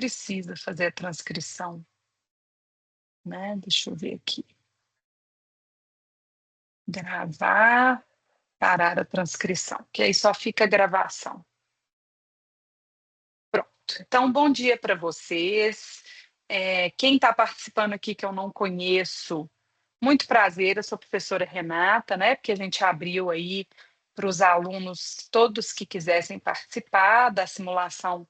precisa fazer a transcrição, né? Deixa eu ver aqui. Gravar, parar a transcrição, que aí só fica a gravação. Pronto. Então, bom dia para vocês. Quem está participando aqui que eu não conheço, muito prazer, eu sou a professora Renata, né? Porque a gente abriu aí para os alunos, todos que quisessem participar da simulação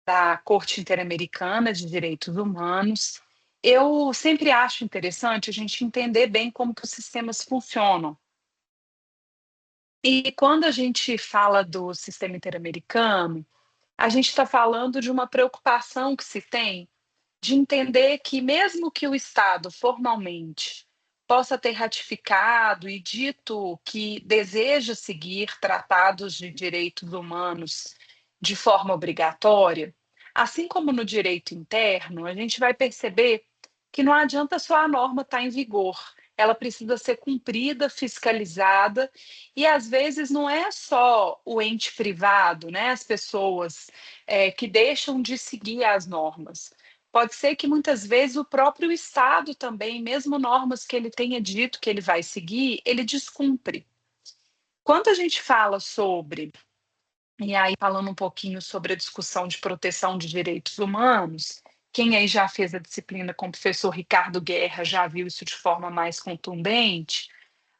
da Corte Interamericana de Direitos Humanos. Eu sempre acho interessante a gente entender bem como que os sistemas funcionam. E quando a gente fala do sistema interamericano, a gente está falando de uma preocupação que se tem de entender que, mesmo que o Estado formalmente possa ter ratificado e dito que deseja seguir tratados de direitos humanos de forma obrigatória, assim como no direito interno, a gente vai perceber que não adianta só a norma estar em vigor, ela precisa ser cumprida, fiscalizada, e às vezes não é só o ente privado, né, as pessoas que deixam de seguir as normas. Pode ser que muitas vezes o próprio Estado também, mesmo normas que ele tenha dito que ele vai seguir, ele descumpre. Quando a gente fala sobre, e aí falando um pouquinho sobre a discussão de proteção de direitos humanos, quem aí já fez a disciplina com o professor Ricardo Guerra já viu isso de forma mais contundente,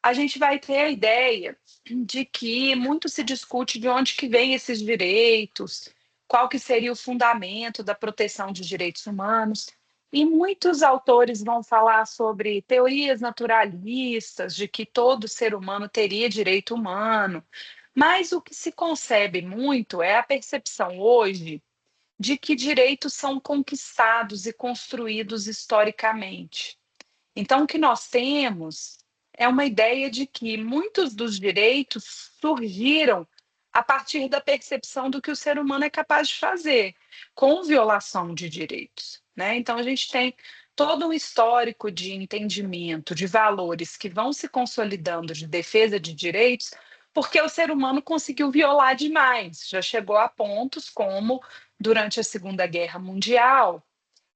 a gente vai ter a ideia de que muito se discute de onde que vêm esses direitos, qual que seria o fundamento da proteção de direitos humanos. E muitos autores vão falar sobre teorias naturalistas, de que todo ser humano teria direito humano. Mas o que se concebe muito é a percepção hoje de que direitos são conquistados e construídos historicamente. Então, o que nós temos é uma ideia de que muitos dos direitos surgiram a partir da percepção do que o ser humano é capaz de fazer, com violação de direitos, né? Então, a gente tem todo um histórico de entendimento de valores que vão se consolidando de defesa de direitos, porque o ser humano conseguiu violar demais, já chegou a pontos como, durante a Segunda Guerra Mundial,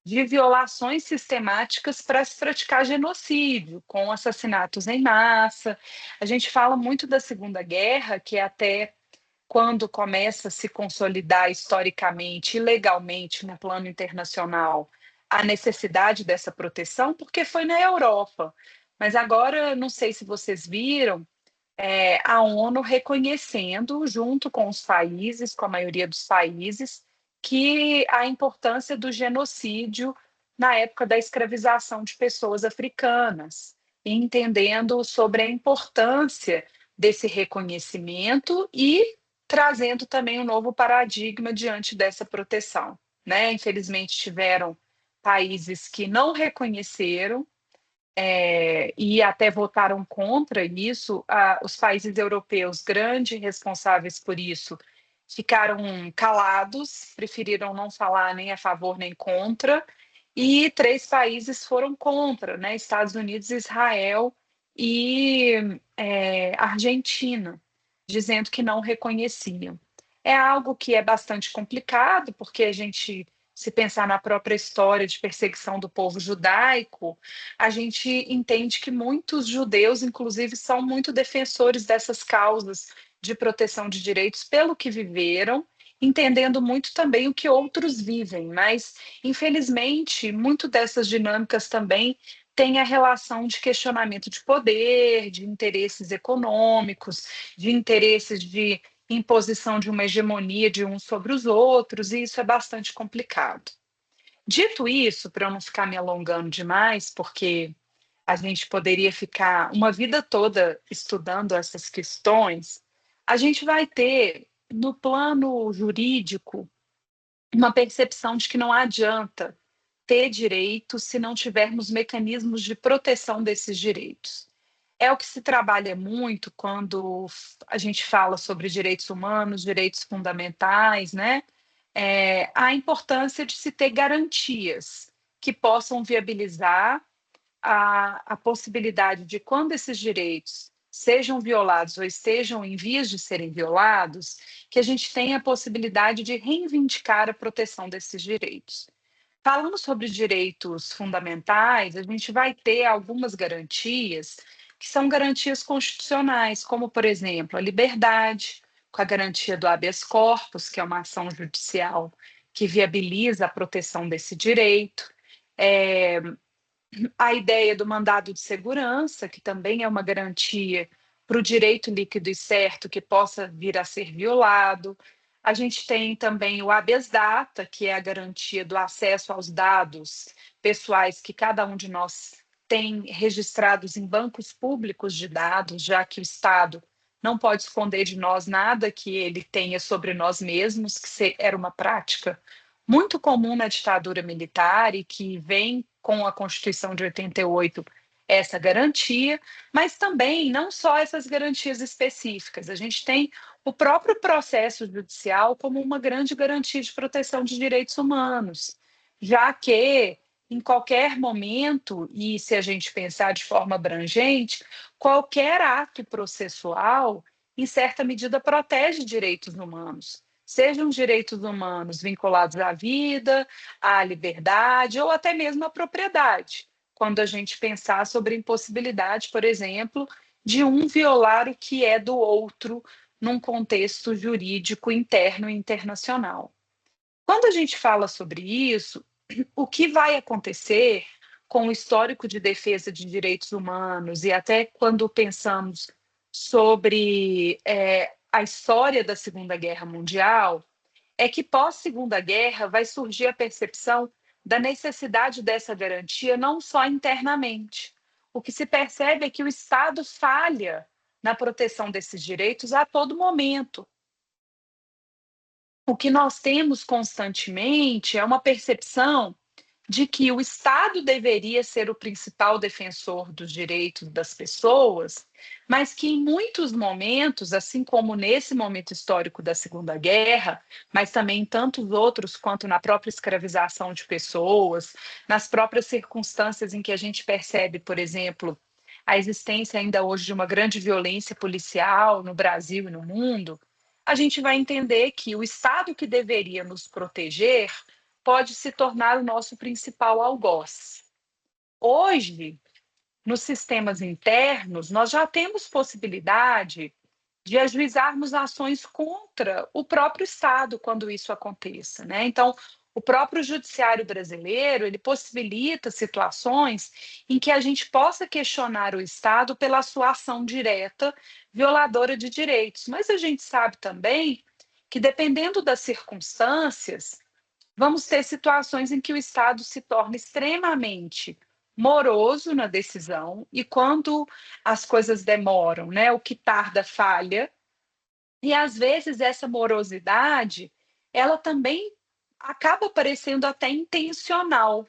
de violações sistemáticas para se praticar genocídio, com assassinatos em massa. A gente fala muito da Segunda Guerra, que é até quando começa a se consolidar historicamente e legalmente no plano internacional a necessidade dessa proteção, porque foi na Europa. Mas agora, não sei se vocês viram, a ONU reconhecendo, junto com os países, com a maioria dos países, que a importância do genocídio na época da escravização de pessoas africanas, e entendendo sobre a importância desse reconhecimento e trazendo também um novo paradigma diante dessa proteção, né? Infelizmente tiveram países que não reconheceram, e até votaram contra isso. Os países europeus, grandes responsáveis por isso, ficaram calados, preferiram não falar nem a favor nem contra, e três países foram contra, né? Estados Unidos, Israel e Argentina, dizendo que não reconheciam. É algo que é bastante complicado, porque a gente, se pensar na própria história de perseguição do povo judaico, a gente entende que muitos judeus, inclusive, são muito defensores dessas causas de proteção de direitos pelo que viveram, entendendo muito também o que outros vivem, mas, infelizmente, muito dessas dinâmicas também têm a relação de questionamento de poder, de interesses econômicos, de interesses de imposição de uma hegemonia de uns sobre os outros, e isso é bastante complicado. Dito isso, para eu não ficar me alongando demais, porque a gente poderia ficar uma vida toda estudando essas questões, a gente vai ter, no plano jurídico, uma percepção de que não adianta ter direitos se não tivermos mecanismos de proteção desses direitos. É o que se trabalha muito quando a gente fala sobre direitos humanos, direitos fundamentais, né? A importância de se ter garantias que possam viabilizar a possibilidade de, quando esses direitos sejam violados ou estejam em vias de serem violados, que a gente tenha a possibilidade de reivindicar a proteção desses direitos. Falando sobre direitos fundamentais, a gente vai ter algumas garantias que são garantias constitucionais, como, por exemplo, a liberdade, com a garantia do habeas corpus, que é uma ação judicial que viabiliza a proteção desse direito. Eh, a ideia do mandado de segurança, que também é uma garantia para o direito líquido e certo que possa vir a ser violado. A gente tem também o habeas data, que é a garantia do acesso aos dados pessoais que cada um de nós tem registrados em bancos públicos de dados, já que o Estado não pode esconder de nós nada que ele tenha sobre nós mesmos, era uma prática muito comum na ditadura militar e que vem com a Constituição de 88 essa garantia, mas também não só essas garantias específicas, a gente tem o próprio processo judicial como uma grande garantia de proteção de direitos humanos, já que em qualquer momento, e se a gente pensar de forma abrangente, qualquer ato processual, em certa medida, protege direitos humanos, sejam direitos humanos vinculados à vida, à liberdade ou até mesmo à propriedade, quando a gente pensar sobre a impossibilidade, por exemplo, de um violar o que é do outro num contexto jurídico interno e internacional. Quando a gente fala sobre isso, o que vai acontecer com o histórico de defesa de direitos humanos e até quando pensamos sobre a história da Segunda Guerra Mundial, é que pós-Segunda Guerra vai surgir a percepção da necessidade dessa garantia não só internamente. O que se percebe é que o Estado falha na proteção desses direitos a todo momento. O que nós temos constantemente é uma percepção de que o Estado deveria ser o principal defensor dos direitos das pessoas, mas que em muitos momentos, assim como nesse momento histórico da Segunda Guerra, mas também em tantos outros, quanto na própria escravização de pessoas, nas próprias circunstâncias em que a gente percebe, por exemplo, a existência ainda hoje de uma grande violência policial no Brasil e no mundo, a gente vai entender que o Estado que deveria nos proteger pode se tornar o nosso principal algoz. Hoje, nos sistemas internos, nós já temos possibilidade de ajuizarmos ações contra o próprio Estado quando isso aconteça, né? Então, o próprio judiciário brasileiro, ele possibilita situações em que a gente possa questionar o Estado pela sua ação direta violadora de direitos. Mas a gente sabe também que, dependendo das circunstâncias, vamos ter situações em que o Estado se torna extremamente moroso na decisão e quando as coisas demoram, né, o que tarda falha, e às vezes essa morosidade, ela também acaba parecendo até intencional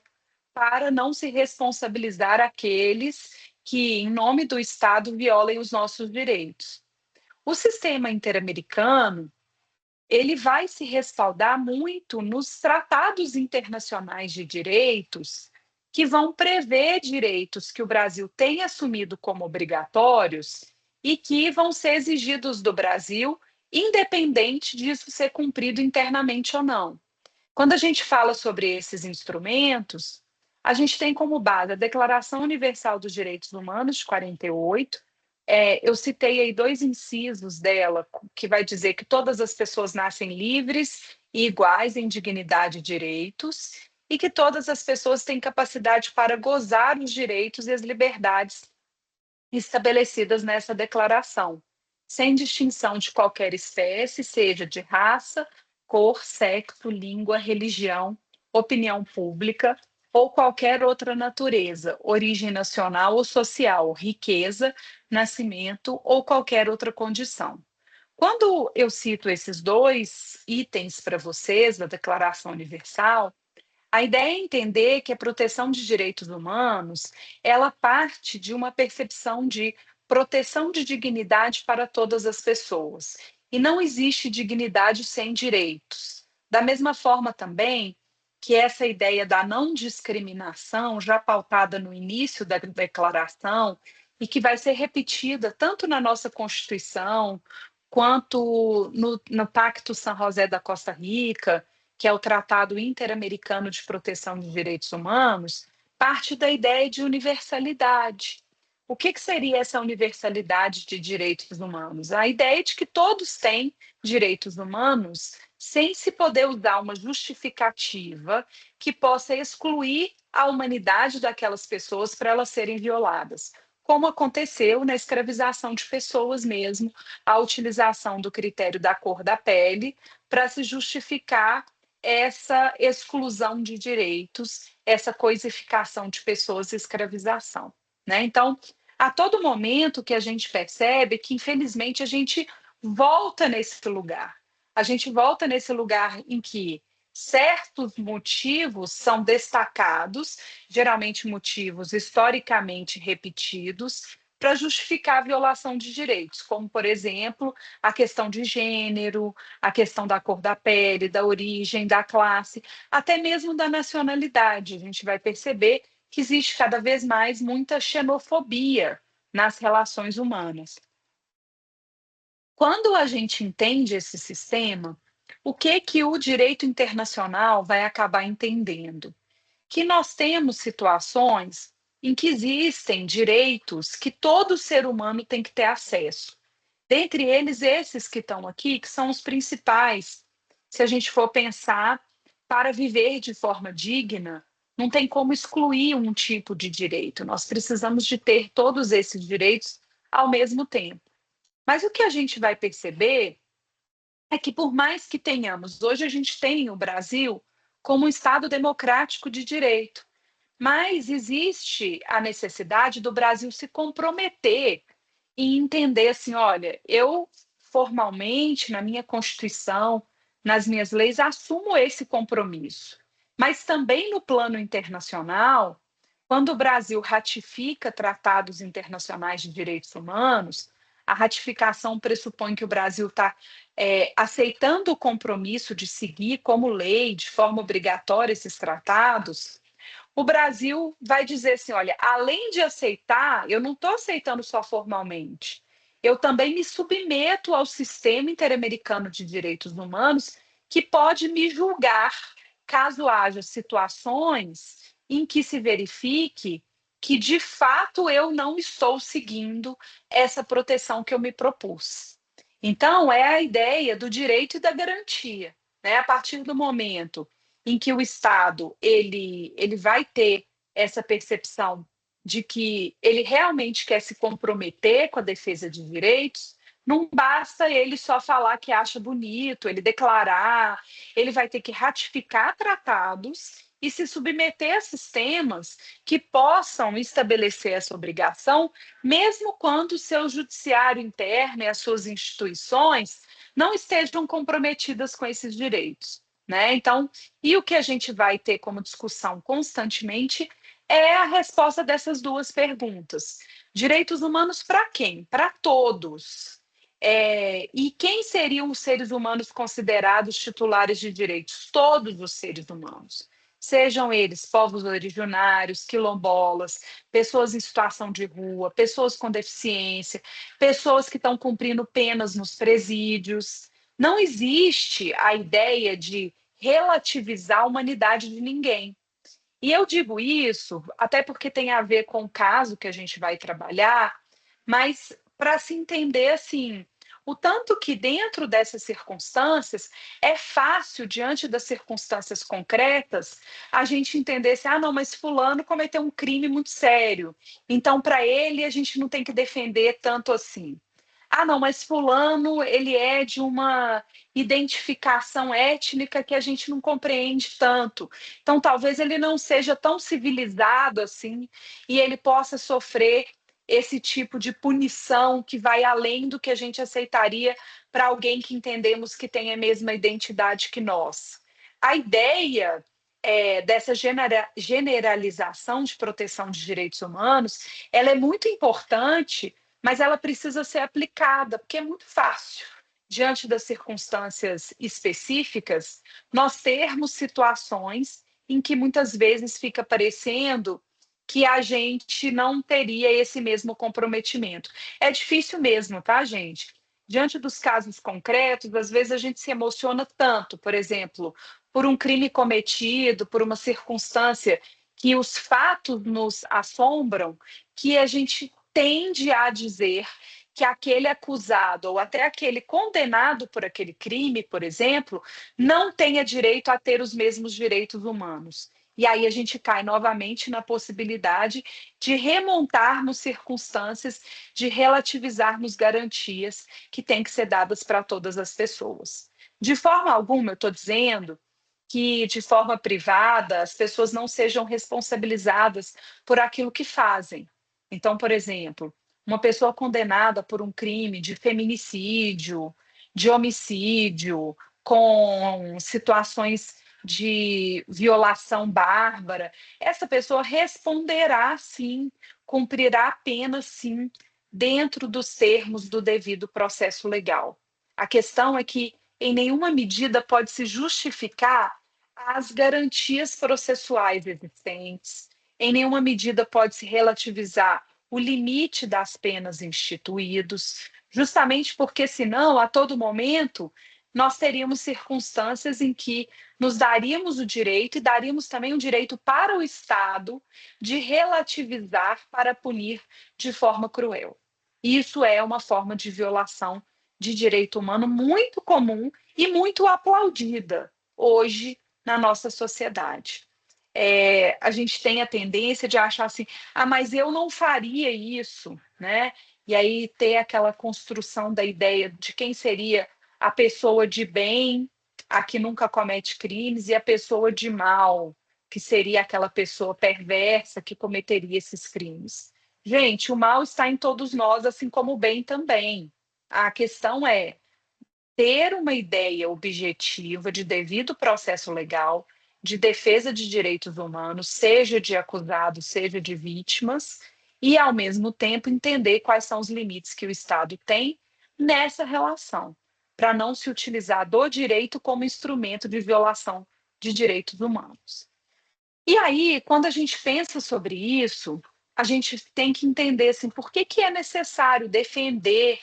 para não se responsabilizar aqueles que, em nome do Estado, violem os nossos direitos. O sistema interamericano, ele vai se respaldar muito nos tratados internacionais de direitos, que vão prever direitos que o Brasil tem assumido como obrigatórios e que vão ser exigidos do Brasil, independente disso ser cumprido internamente ou não. Quando a gente fala sobre esses instrumentos, a gente tem como base a Declaração Universal dos Direitos Humanos de 48. Eu citei aí dois incisos dela, que vai dizer que todas as pessoas nascem livres e iguais em dignidade e direitos, e que todas as pessoas têm capacidade para gozar os direitos e as liberdades estabelecidas nessa declaração, sem distinção de qualquer espécie, seja de raça, cor, sexo, língua, religião, opinião pública ou qualquer outra natureza, origem nacional ou social, riqueza, nascimento ou qualquer outra condição. Quando eu cito esses dois itens para vocês da Declaração Universal, a ideia é entender que a proteção de direitos humanos, ela parte de uma percepção de proteção de dignidade para todas as pessoas. E não existe dignidade sem direitos. Da mesma forma também que essa ideia da não discriminação, já pautada no início da declaração, e que vai ser repetida tanto na nossa Constituição, quanto no Pacto San José da Costa Rica, que é o Tratado Interamericano de Proteção de Direitos Humanos, parte da ideia de universalidade. O que que seria essa universalidade de direitos humanos? A ideia de que todos têm direitos humanos sem se poder usar uma justificativa que possa excluir a humanidade daquelas pessoas para elas serem violadas, como aconteceu na escravização de pessoas mesmo, a utilização do critério da cor da pele para se justificar essa exclusão de direitos, essa coisificação de pessoas e escravização, né? Então, a todo momento que a gente percebe que, infelizmente, a gente volta nesse lugar. A gente volta nesse lugar em que certos motivos são destacados, geralmente motivos historicamente repetidos, para justificar a violação de direitos, como, por exemplo, a questão de gênero, a questão da cor da pele, da origem, da classe, até mesmo da nacionalidade. A gente vai perceber que existe cada vez mais muita xenofobia nas relações humanas. Quando a gente entende esse sistema, o que que o direito internacional vai acabar entendendo? Que nós temos situações em que existem direitos que todo ser humano tem que ter acesso. Dentre eles, esses que estão aqui, que são os principais. Se a gente for pensar, para viver de forma digna, não tem como excluir um tipo de direito. Nós precisamos de ter todos esses direitos ao mesmo tempo. Mas o que a gente vai perceber é que, por mais que tenhamos, hoje a gente tem o Brasil como um Estado democrático de direito, mas existe a necessidade do Brasil se comprometer e entender assim: olha, eu formalmente, na minha Constituição, nas minhas leis, assumo esse compromisso. Mas também no plano internacional, quando o Brasil ratifica tratados internacionais de direitos humanos, a ratificação pressupõe que o Brasil está aceitando o compromisso de seguir como lei, de forma obrigatória, esses tratados. O Brasil vai dizer assim: olha, além de aceitar, eu não estou aceitando só formalmente, eu também me submeto ao sistema interamericano de direitos humanos, que pode me julgar caso haja situações em que se verifique que, de fato, eu não estou seguindo essa proteção que eu me propus. Então, é a ideia do direito e da garantia, né? A partir do momento em que o Estado ele vai ter essa percepção de que ele realmente quer se comprometer com a defesa de direitos, não basta ele só falar que acha bonito, ele declarar, ele vai ter que ratificar tratados e se submeter a sistemas que possam estabelecer essa obrigação, mesmo quando o seu judiciário interno e as suas instituições não estejam comprometidas com esses direitos, né? Então, e o que a gente vai ter como discussão constantemente é a resposta dessas duas perguntas. Direitos humanos para quem? Para todos. E quem seriam os seres humanos considerados titulares de direitos? Todos os seres humanos. Sejam eles povos originários, quilombolas, pessoas em situação de rua, pessoas com deficiência, pessoas que estão cumprindo penas nos presídios. Não existe a ideia de relativizar a humanidade de ninguém. E eu digo isso até porque tem a ver com o caso que a gente vai trabalhar, mas para se entender assim, o tanto que dentro dessas circunstâncias é fácil, diante das circunstâncias concretas, a gente entender assim: ah, não, mas fulano cometeu um crime muito sério, então para ele a gente não tem que defender tanto assim. Ah, não, mas fulano, ele é de uma identificação étnica que a gente não compreende tanto. Então, talvez ele não seja tão civilizado assim e ele possa sofrer esse tipo de punição que vai além do que a gente aceitaria para alguém que entendemos que tem a mesma identidade que nós. A ideia dessa generalização de proteção de direitos humanos, ela é muito importante, mas ela precisa ser aplicada, porque é muito fácil, diante das circunstâncias específicas, nós termos situações em que muitas vezes fica parecendo que a gente não teria esse mesmo comprometimento. É difícil mesmo, tá, gente? Diante dos casos concretos, às vezes a gente se emociona tanto, por exemplo, por um crime cometido, por uma circunstância que os fatos nos assombram, que a gente tende a dizer que aquele acusado ou até aquele condenado por aquele crime, por exemplo, não tenha direito a ter os mesmos direitos humanos. E aí a gente cai novamente na possibilidade de remontarmos circunstâncias, de relativizarmos garantias que têm que ser dadas para todas as pessoas. De forma alguma, eu estou dizendo que, de forma privada, as pessoas não sejam responsabilizadas por aquilo que fazem. Então, por exemplo, uma pessoa condenada por um crime de feminicídio, de homicídio, com situações de violação bárbara, essa pessoa responderá sim, cumprirá a pena sim, dentro dos termos do devido processo legal. A questão é que em nenhuma medida pode se justificar as garantias processuais existentes, em nenhuma medida pode se relativizar o limite das penas instituídos, justamente porque, senão, a todo momento, nós teríamos circunstâncias em que nos daríamos o direito e daríamos também o direito para o Estado de relativizar para punir de forma cruel. Isso é uma forma de violação de direito humano muito comum e muito aplaudida hoje na nossa sociedade. A gente tem a tendência de achar assim, ah, mas eu não faria isso, né? E aí ter aquela construção da ideia de quem seria a pessoa de bem, a que nunca comete crimes, e a pessoa de mal, que seria aquela pessoa perversa que cometeria esses crimes. Gente, o mal está em todos nós, assim como o bem também. A questão é ter uma ideia objetiva de devido processo legal, de defesa de direitos humanos, seja de acusados, seja de vítimas, e, ao mesmo tempo, entender quais são os limites que o Estado tem nessa relação, para não se utilizar do direito como instrumento de violação de direitos humanos. E aí, quando a gente pensa sobre isso, a gente tem que entender assim, por que, que é necessário defender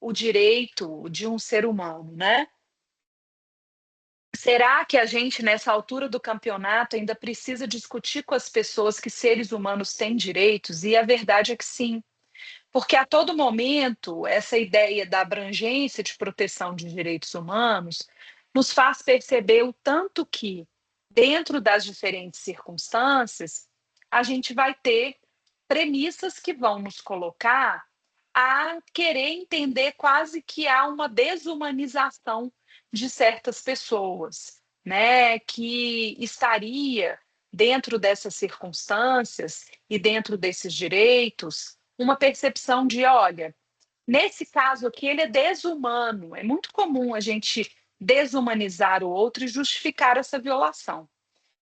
o direito de um ser humano, né? Será que a gente, nessa altura do campeonato, ainda precisa discutir com as pessoas que seres humanos têm direitos? E a verdade é que sim, porque a todo momento essa ideia da abrangência de proteção de direitos humanos nos faz perceber o tanto que, dentro das diferentes circunstâncias, a gente vai ter premissas que vão nos colocar a querer entender quase que há uma desumanização de certas pessoas, né, que estaria dentro dessas circunstâncias e dentro desses direitos uma percepção de, olha, nesse caso aqui ele é desumano. É muito comum a gente desumanizar o outro e justificar essa violação.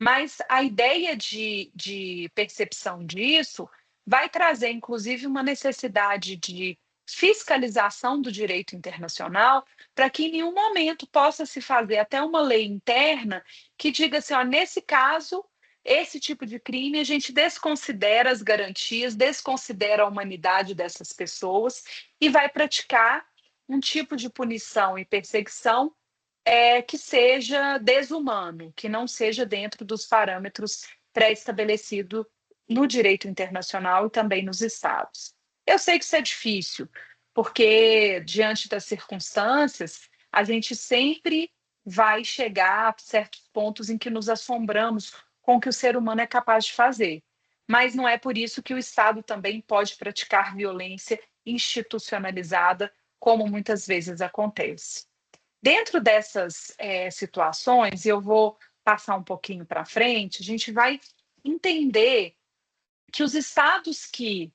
Mas a ideia de percepção disso vai trazer, inclusive, uma necessidade de fiscalização do direito internacional, para que em nenhum momento possa se fazer até uma lei interna que diga assim, ó, nesse caso, esse tipo de crime, a gente desconsidera as garantias, desconsidera a humanidade dessas pessoas e vai praticar um tipo de punição e perseguição que seja desumano, que não seja dentro dos parâmetros pré-estabelecidos no direito internacional e também nos estados. Eu sei que isso é difícil, porque diante das circunstâncias, a gente sempre vai chegar a certos pontos em que nos assombramos com o que o ser humano é capaz de fazer. Mas não é por isso que o Estado também pode praticar violência institucionalizada, como muitas vezes acontece. Dentro dessas situações, e eu vou passar um pouquinho para frente, a gente vai entender que os estados que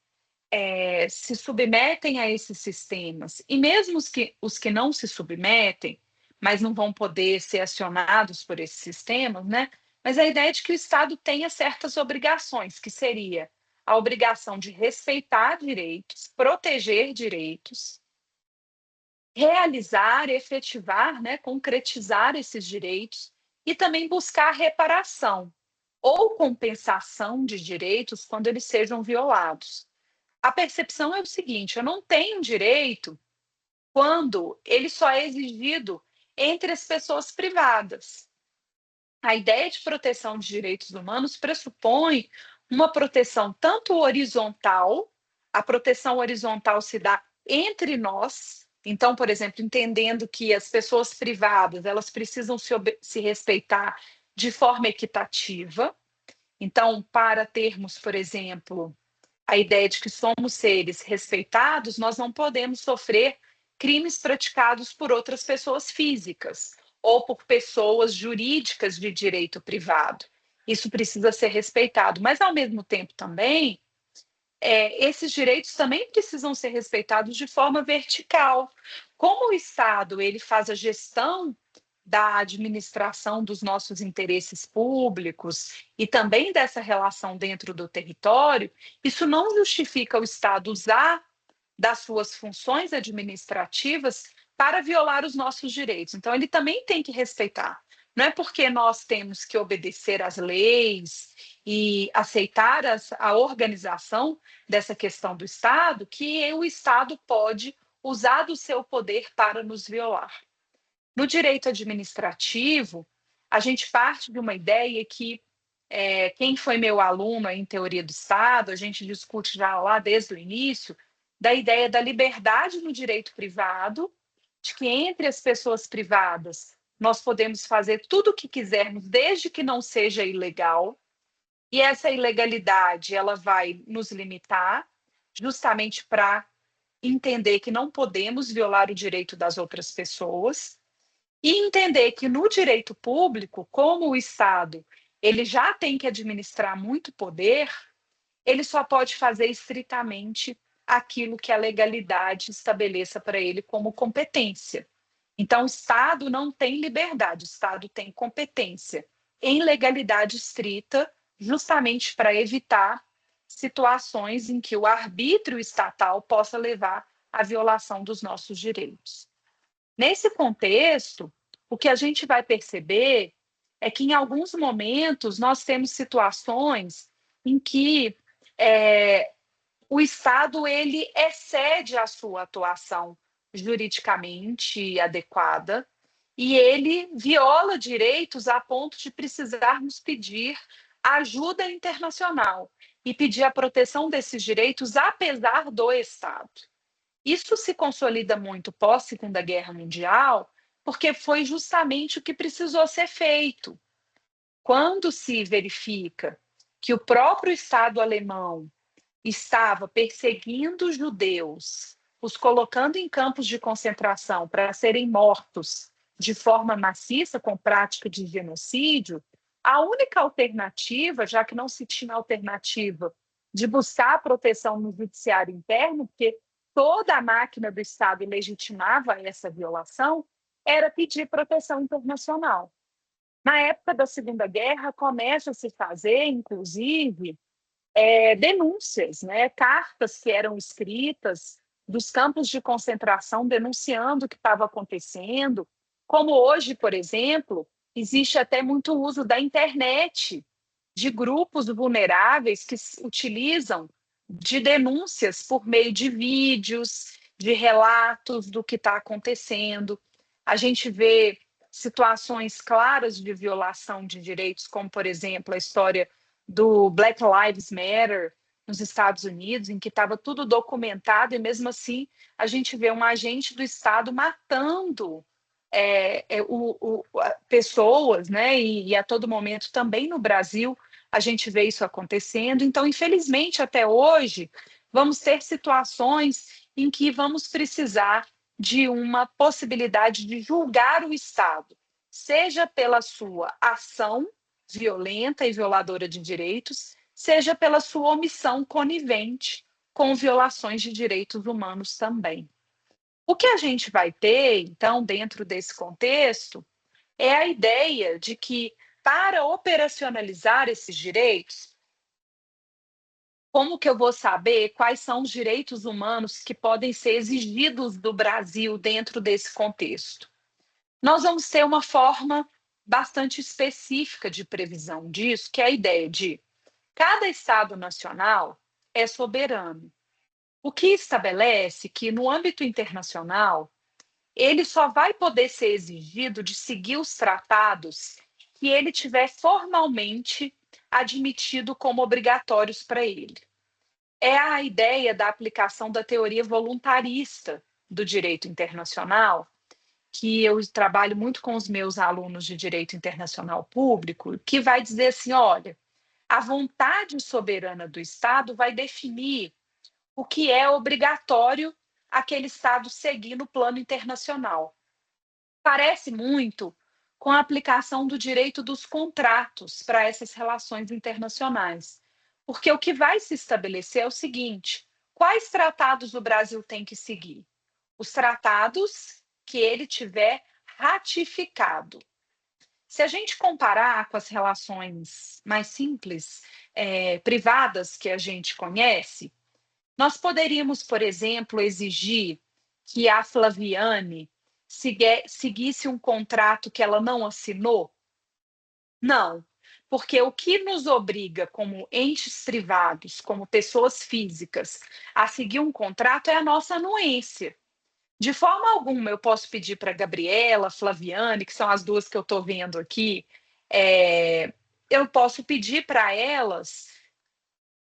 se submetem a esses sistemas, e mesmo os que não se submetem, mas não vão poder ser acionados por esses sistemas, né? Mas a ideia é de que o Estado tenha certas obrigações, que seria a obrigação de respeitar direitos, proteger direitos, realizar, efetivar, né, concretizar esses direitos e também buscar reparação ou compensação de direitos quando eles sejam violados. A percepção é o seguinte: eu não tenho direito quando ele só é exigido entre as pessoas privadas. A ideia de proteção de direitos humanos pressupõe uma proteção tanto horizontal, a proteção horizontal se dá entre nós, então, por exemplo, entendendo que as pessoas privadas, elas precisam se respeitar de forma equitativa. Então, para termos, por exemplo, a ideia de que somos seres respeitados, nós não podemos sofrer crimes praticados por outras pessoas físicas ou por pessoas jurídicas de direito privado. Isso precisa ser respeitado, mas ao mesmo tempo também, esses direitos também precisam ser respeitados de forma vertical. Como o Estado ele faz a gestão da administração dos nossos interesses públicos e também dessa relação dentro do território, isso não justifica o Estado usar das suas funções administrativas para violar os nossos direitos. Então, ele também tem que respeitar. Não é porque nós temos que obedecer às leis e aceitar a organização dessa questão do Estado que o Estado pode usar do seu poder para nos violar. No direito administrativo, a gente parte de uma ideia que quem foi meu aluno em teoria do Estado, a gente discute já lá desde o início, da ideia da liberdade no direito privado, de que entre as pessoas privadas nós podemos fazer tudo o que quisermos, desde que não seja ilegal, e essa ilegalidade ela vai nos limitar, justamente para entender que não podemos violar o direito das outras pessoas, e entender que no direito público, como o Estado ele já tem que administrar muito poder, ele só pode fazer estritamente aquilo que a legalidade estabeleça para ele como competência. Então, o Estado não tem liberdade, o Estado tem competência em legalidade estrita, justamente para evitar situações em que o arbítrio estatal possa levar à violação dos nossos direitos. Nesse contexto, o que a gente vai perceber é que, em alguns momentos, nós temos situações em que o Estado ele excede a sua atuação juridicamente adequada e ele viola direitos a ponto de precisarmos pedir ajuda internacional e pedir a proteção desses direitos apesar do Estado. Isso se consolida muito pós-Segunda Guerra Mundial, porque foi justamente o que precisou ser feito. Quando se verifica que o próprio Estado alemão estava perseguindo os judeus, os colocando em campos de concentração para serem mortos de forma maciça, com prática de genocídio, a única alternativa, já que não se tinha alternativa de buscar proteção no judiciário interno, porque toda a máquina do Estado legitimava essa violação, era pedir proteção internacional. Na época da Segunda Guerra, começa a se fazer, inclusive, denúncias, né? Cartas que eram escritas dos campos de concentração denunciando o que estava acontecendo. Como hoje, por exemplo, existe até muito uso da internet, de grupos vulneráveis que utilizam de denúncias por meio de vídeos, de relatos do que está acontecendo. A gente vê situações claras de violação de direitos, como, por exemplo, a história do Black Lives Matter nos Estados Unidos, em que estava tudo documentado, e mesmo assim a gente vê um agente do Estado matando pessoas, né? E a todo momento também no Brasil a gente vê isso acontecendo. Então, infelizmente, até hoje, vamos ter situações em que vamos precisar de uma possibilidade de julgar o Estado, seja pela sua ação violenta e violadora de direitos, seja pela sua omissão conivente com violações de direitos humanos também. O que a gente vai ter, então, dentro desse contexto, é a ideia de que, para operacionalizar esses direitos, como que eu vou saber quais são os direitos humanos que podem ser exigidos do Brasil dentro desse contexto? Nós vamos ter uma forma bastante específica de previsão disso, que é a ideia de cada Estado nacional é soberano, o que estabelece que, no âmbito internacional, ele só vai poder ser exigido de seguir os tratados que ele tiver formalmente admitido como obrigatórios para ele. É a ideia da aplicação da teoria voluntarista do direito internacional, que eu trabalho muito com os meus alunos de direito internacional público, que vai dizer assim: olha, a vontade soberana do Estado vai definir o que é obrigatório aquele Estado seguir no plano internacional. Parece muito com a aplicação do direito dos contratos para essas relações internacionais. Porque o que vai se estabelecer é o seguinte: quais tratados o Brasil tem que seguir? Os tratados que ele tiver ratificado. Se a gente comparar com as relações mais simples, privadas que a gente conhece, nós poderíamos, por exemplo, exigir que a Flaviane seguisse um contrato que ela não assinou? Não, porque o que nos obriga como entes privados, como pessoas físicas, a seguir um contrato é a nossa anuência. De forma alguma eu posso pedir para Gabriela, Flaviane, que são as duas que eu estou vendo aqui, eu posso pedir para elas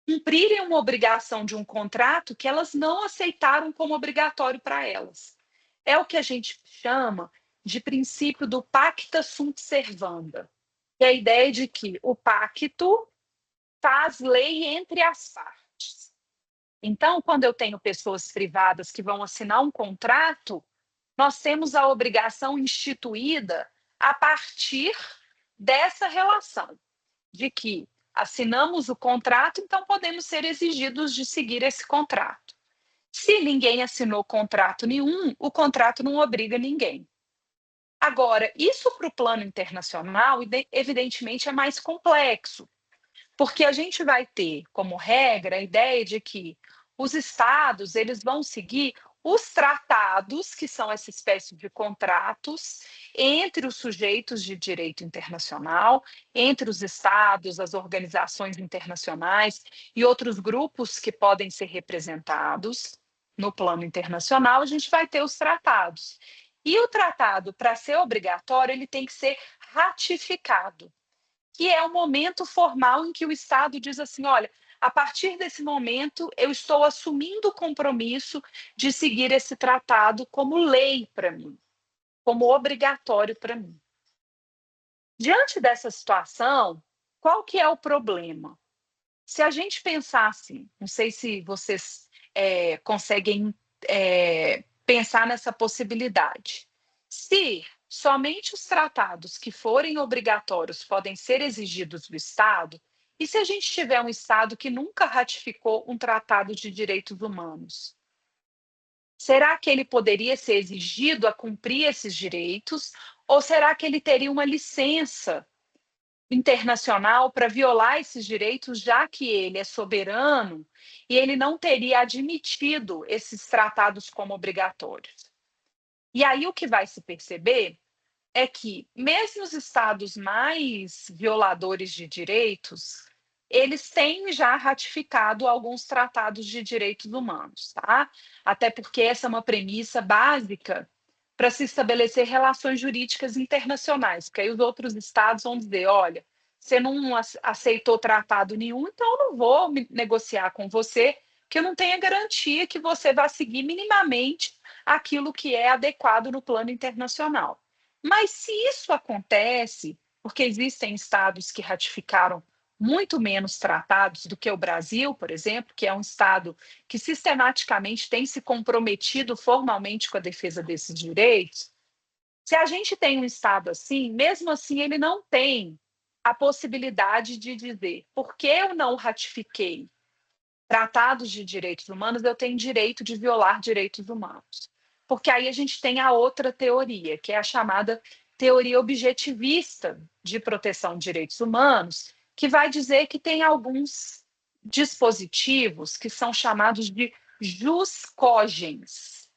cumprirem uma obrigação de um contrato que elas não aceitaram como obrigatório para elas. É o que a gente chama de princípio do pacta sunt servanda, que é a ideia de que o pacto faz lei entre as partes. Então, quando eu tenho pessoas privadas que vão assinar um contrato, nós temos a obrigação instituída a partir dessa relação, de que assinamos o contrato, então podemos ser exigidos de seguir esse contrato. Se ninguém assinou contrato nenhum, o contrato não obriga ninguém. Agora, isso para o plano internacional, evidentemente, é mais complexo, porque a gente vai ter como regra a ideia de que os estados eles vão seguir os tratados, que são essa espécie de contratos entre os sujeitos de direito internacional, entre os estados, as organizações internacionais e outros grupos que podem ser representados no plano internacional, a gente vai ter os tratados. E o tratado, para ser obrigatório, ele tem que ser ratificado, que é o momento formal em que o Estado diz assim: olha, a partir desse momento eu estou assumindo o compromisso de seguir esse tratado como lei para mim, como obrigatório para mim. Diante dessa situação, qual que é o problema? Se a gente pensar assim, não sei se vocês conseguem pensar nessa possibilidade. Se somente os tratados que forem obrigatórios podem ser exigidos do Estado, e se a gente tiver um Estado que nunca ratificou um tratado de direitos humanos? Será que ele poderia ser exigido a cumprir esses direitos? Ou será que ele teria uma licença internacional para violar esses direitos, já que ele é soberano e ele não teria admitido esses tratados como obrigatórios? E aí o que vai se perceber é que, mesmo os estados mais violadores de direitos, eles têm já ratificado alguns tratados de direitos humanos, tá? Até porque essa é uma premissa básica para se estabelecer relações jurídicas internacionais, porque aí os outros estados vão dizer: olha, você não aceitou tratado nenhum, então eu não vou negociar com você, que eu não tenho a garantia que você vai seguir minimamente aquilo que é adequado no plano internacional. Mas se isso acontece, porque existem estados que ratificaram muito menos tratados do que o Brasil, por exemplo, que é um estado que sistematicamente tem se comprometido formalmente com a defesa desses direitos. Se a gente tem um estado assim, mesmo assim ele não tem a possibilidade de dizer: porque eu não ratifiquei tratados de direitos humanos, eu tenho direito de violar direitos humanos. Porque aí a gente tem a outra teoria, que é a chamada teoria objetivista de proteção de direitos humanos, que vai dizer que tem alguns dispositivos que são chamados de jus cogens,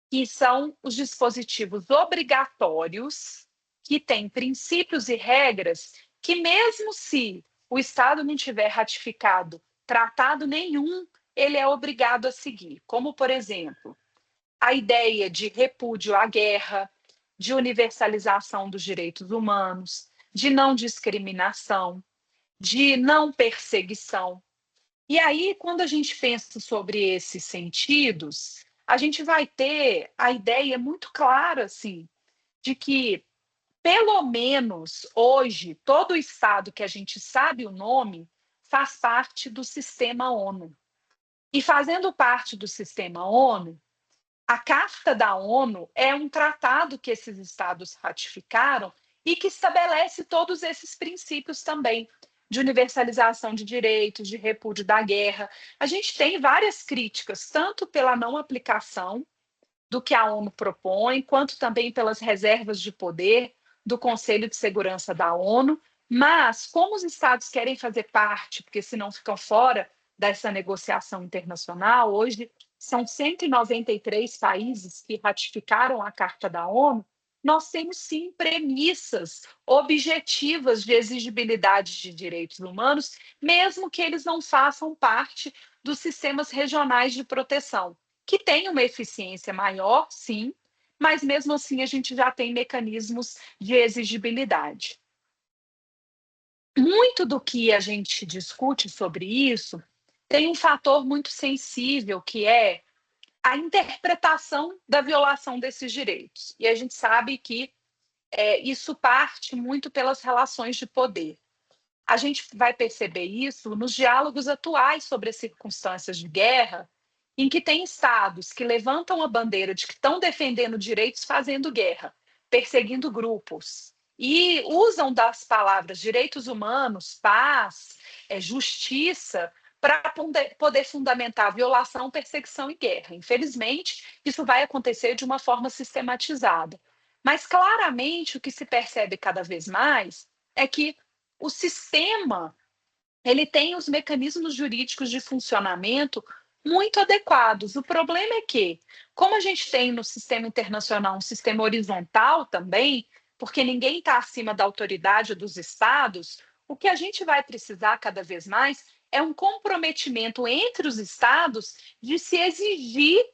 que são os dispositivos obrigatórios que têm princípios e regras que, mesmo se o Estado não tiver ratificado tratado nenhum, ele é obrigado a seguir. Como, por exemplo, a ideia de repúdio à guerra, de universalização dos direitos humanos, de não discriminação, de não perseguição. E aí, quando a gente pensa sobre esses sentidos, a gente vai ter a ideia muito clara, assim, de que, pelo menos hoje, todo o Estado que a gente sabe o nome faz parte do sistema ONU. E fazendo parte do sistema ONU, a Carta da ONU é um tratado que esses estados ratificaram e que estabelece todos esses princípios também, de universalização de direitos, de repúdio da guerra. A gente tem várias críticas, tanto pela não aplicação do que a ONU propõe, quanto também pelas reservas de poder do Conselho de Segurança da ONU. Mas, como os estados querem fazer parte, porque senão ficam fora dessa negociação internacional, hoje são 193 países que ratificaram a Carta da ONU, nós temos sim premissas objetivas de exigibilidade de direitos humanos, mesmo que eles não façam parte dos sistemas regionais de proteção, que têm uma eficiência maior, sim, mas mesmo assim a gente já tem mecanismos de exigibilidade. Muito do que a gente discute sobre isso tem um fator muito sensível, que é a interpretação da violação desses direitos. E a gente sabe que isso parte muito pelas relações de poder. A gente vai perceber isso nos diálogos atuais sobre as circunstâncias de guerra, em que tem estados que levantam a bandeira de que estão defendendo direitos fazendo guerra, perseguindo grupos, e usam das palavras direitos humanos, paz, justiça, para poder fundamentar violação, perseguição e guerra. Infelizmente, isso vai acontecer de uma forma sistematizada. Mas claramente o que se percebe cada vez mais é que o sistema, ele tem os mecanismos jurídicos de funcionamento muito adequados. O problema é que, como a gente tem no sistema internacional um sistema horizontal também, porque ninguém está acima da autoridade dos estados, o que a gente vai precisar cada vez mais é um comprometimento entre os estados de se exigir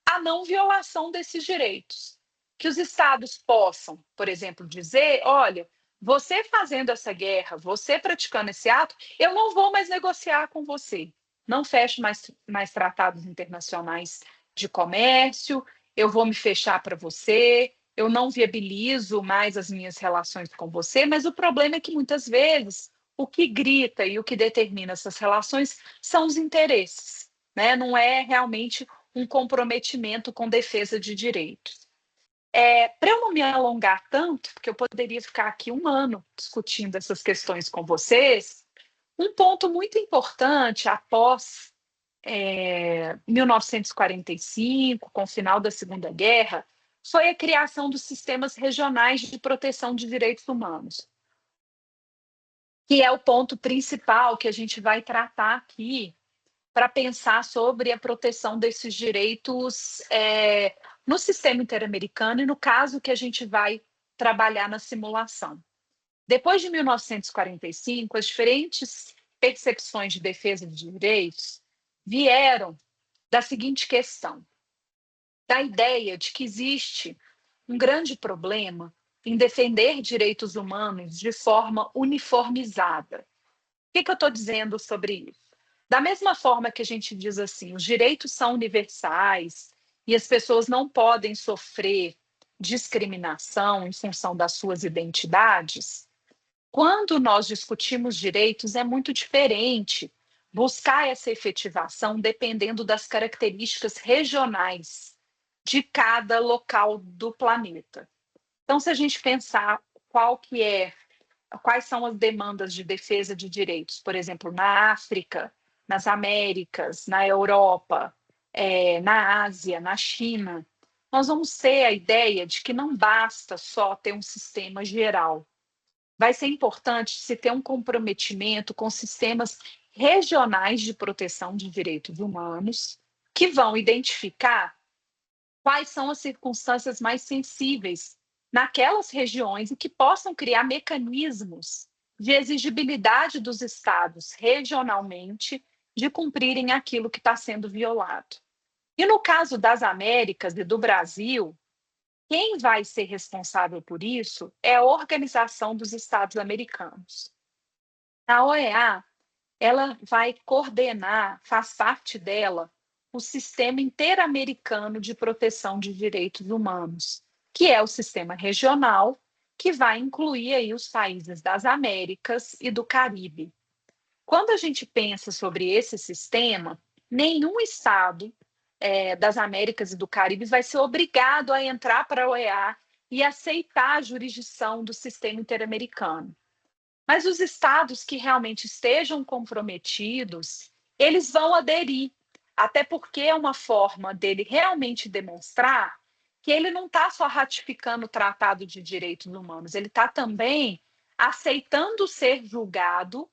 a não violação desses direitos. Que os estados possam, por exemplo, dizer: olha, você fazendo essa guerra, você praticando esse ato, eu não vou mais negociar com você. Não fecho mais tratados internacionais de comércio, eu vou me fechar para você, eu não viabilizo mais as minhas relações com você, mas o problema é que muitas vezes o que grita e o que determina essas relações são os interesses, né? Não é realmente um comprometimento com defesa de direitos. Para eu não me alongar tanto, porque eu poderia ficar aqui um ano discutindo essas questões com vocês, um ponto muito importante após 1945, com o final da Segunda Guerra, foi a criação dos sistemas regionais de proteção de direitos humanos, que é o ponto principal que a gente vai tratar aqui para pensar sobre a proteção desses direitos no sistema interamericano e no caso que a gente vai trabalhar na simulação. Depois de 1945, as diferentes percepções de defesa de direitos vieram da seguinte questão: da ideia de que existe um grande problema em defender direitos humanos de forma uniformizada. O que eu estou dizendo sobre isso? Da mesma forma que a gente diz assim, os direitos são universais e as pessoas não podem sofrer discriminação em função das suas identidades, quando nós discutimos direitos é muito diferente buscar essa efetivação dependendo das características regionais de cada local do planeta. Então, se a gente pensar quais são as demandas de defesa de direitos, por exemplo, na África, nas Américas, na Europa, na Ásia, na China, nós vamos ter a ideia de que não basta só ter um sistema geral. Vai ser importante se ter um comprometimento com sistemas regionais de proteção de direitos humanos, que vão identificar quais são as circunstâncias mais sensíveis naquelas regiões e que possam criar mecanismos de exigibilidade dos estados regionalmente de cumprirem aquilo que está sendo violado. E no caso das Américas e do Brasil, Quem vai ser responsável por isso é a Organização dos Estados Americanos. A OEA, ela vai coordenar, faz parte dela, o Sistema Interamericano de Proteção de Direitos Humanos, que é o sistema regional, que vai incluir aí os países das Américas e do Caribe. Quando a gente pensa sobre esse sistema, nenhum estado das Américas e do Caribe vai ser obrigado a entrar para a OEA e aceitar a jurisdição do sistema interamericano. Mas os estados que realmente estejam comprometidos, eles vão aderir, até porque é uma forma dele realmente demonstrar que ele não está só ratificando o Tratado de Direitos Humanos, ele está também aceitando ser julgado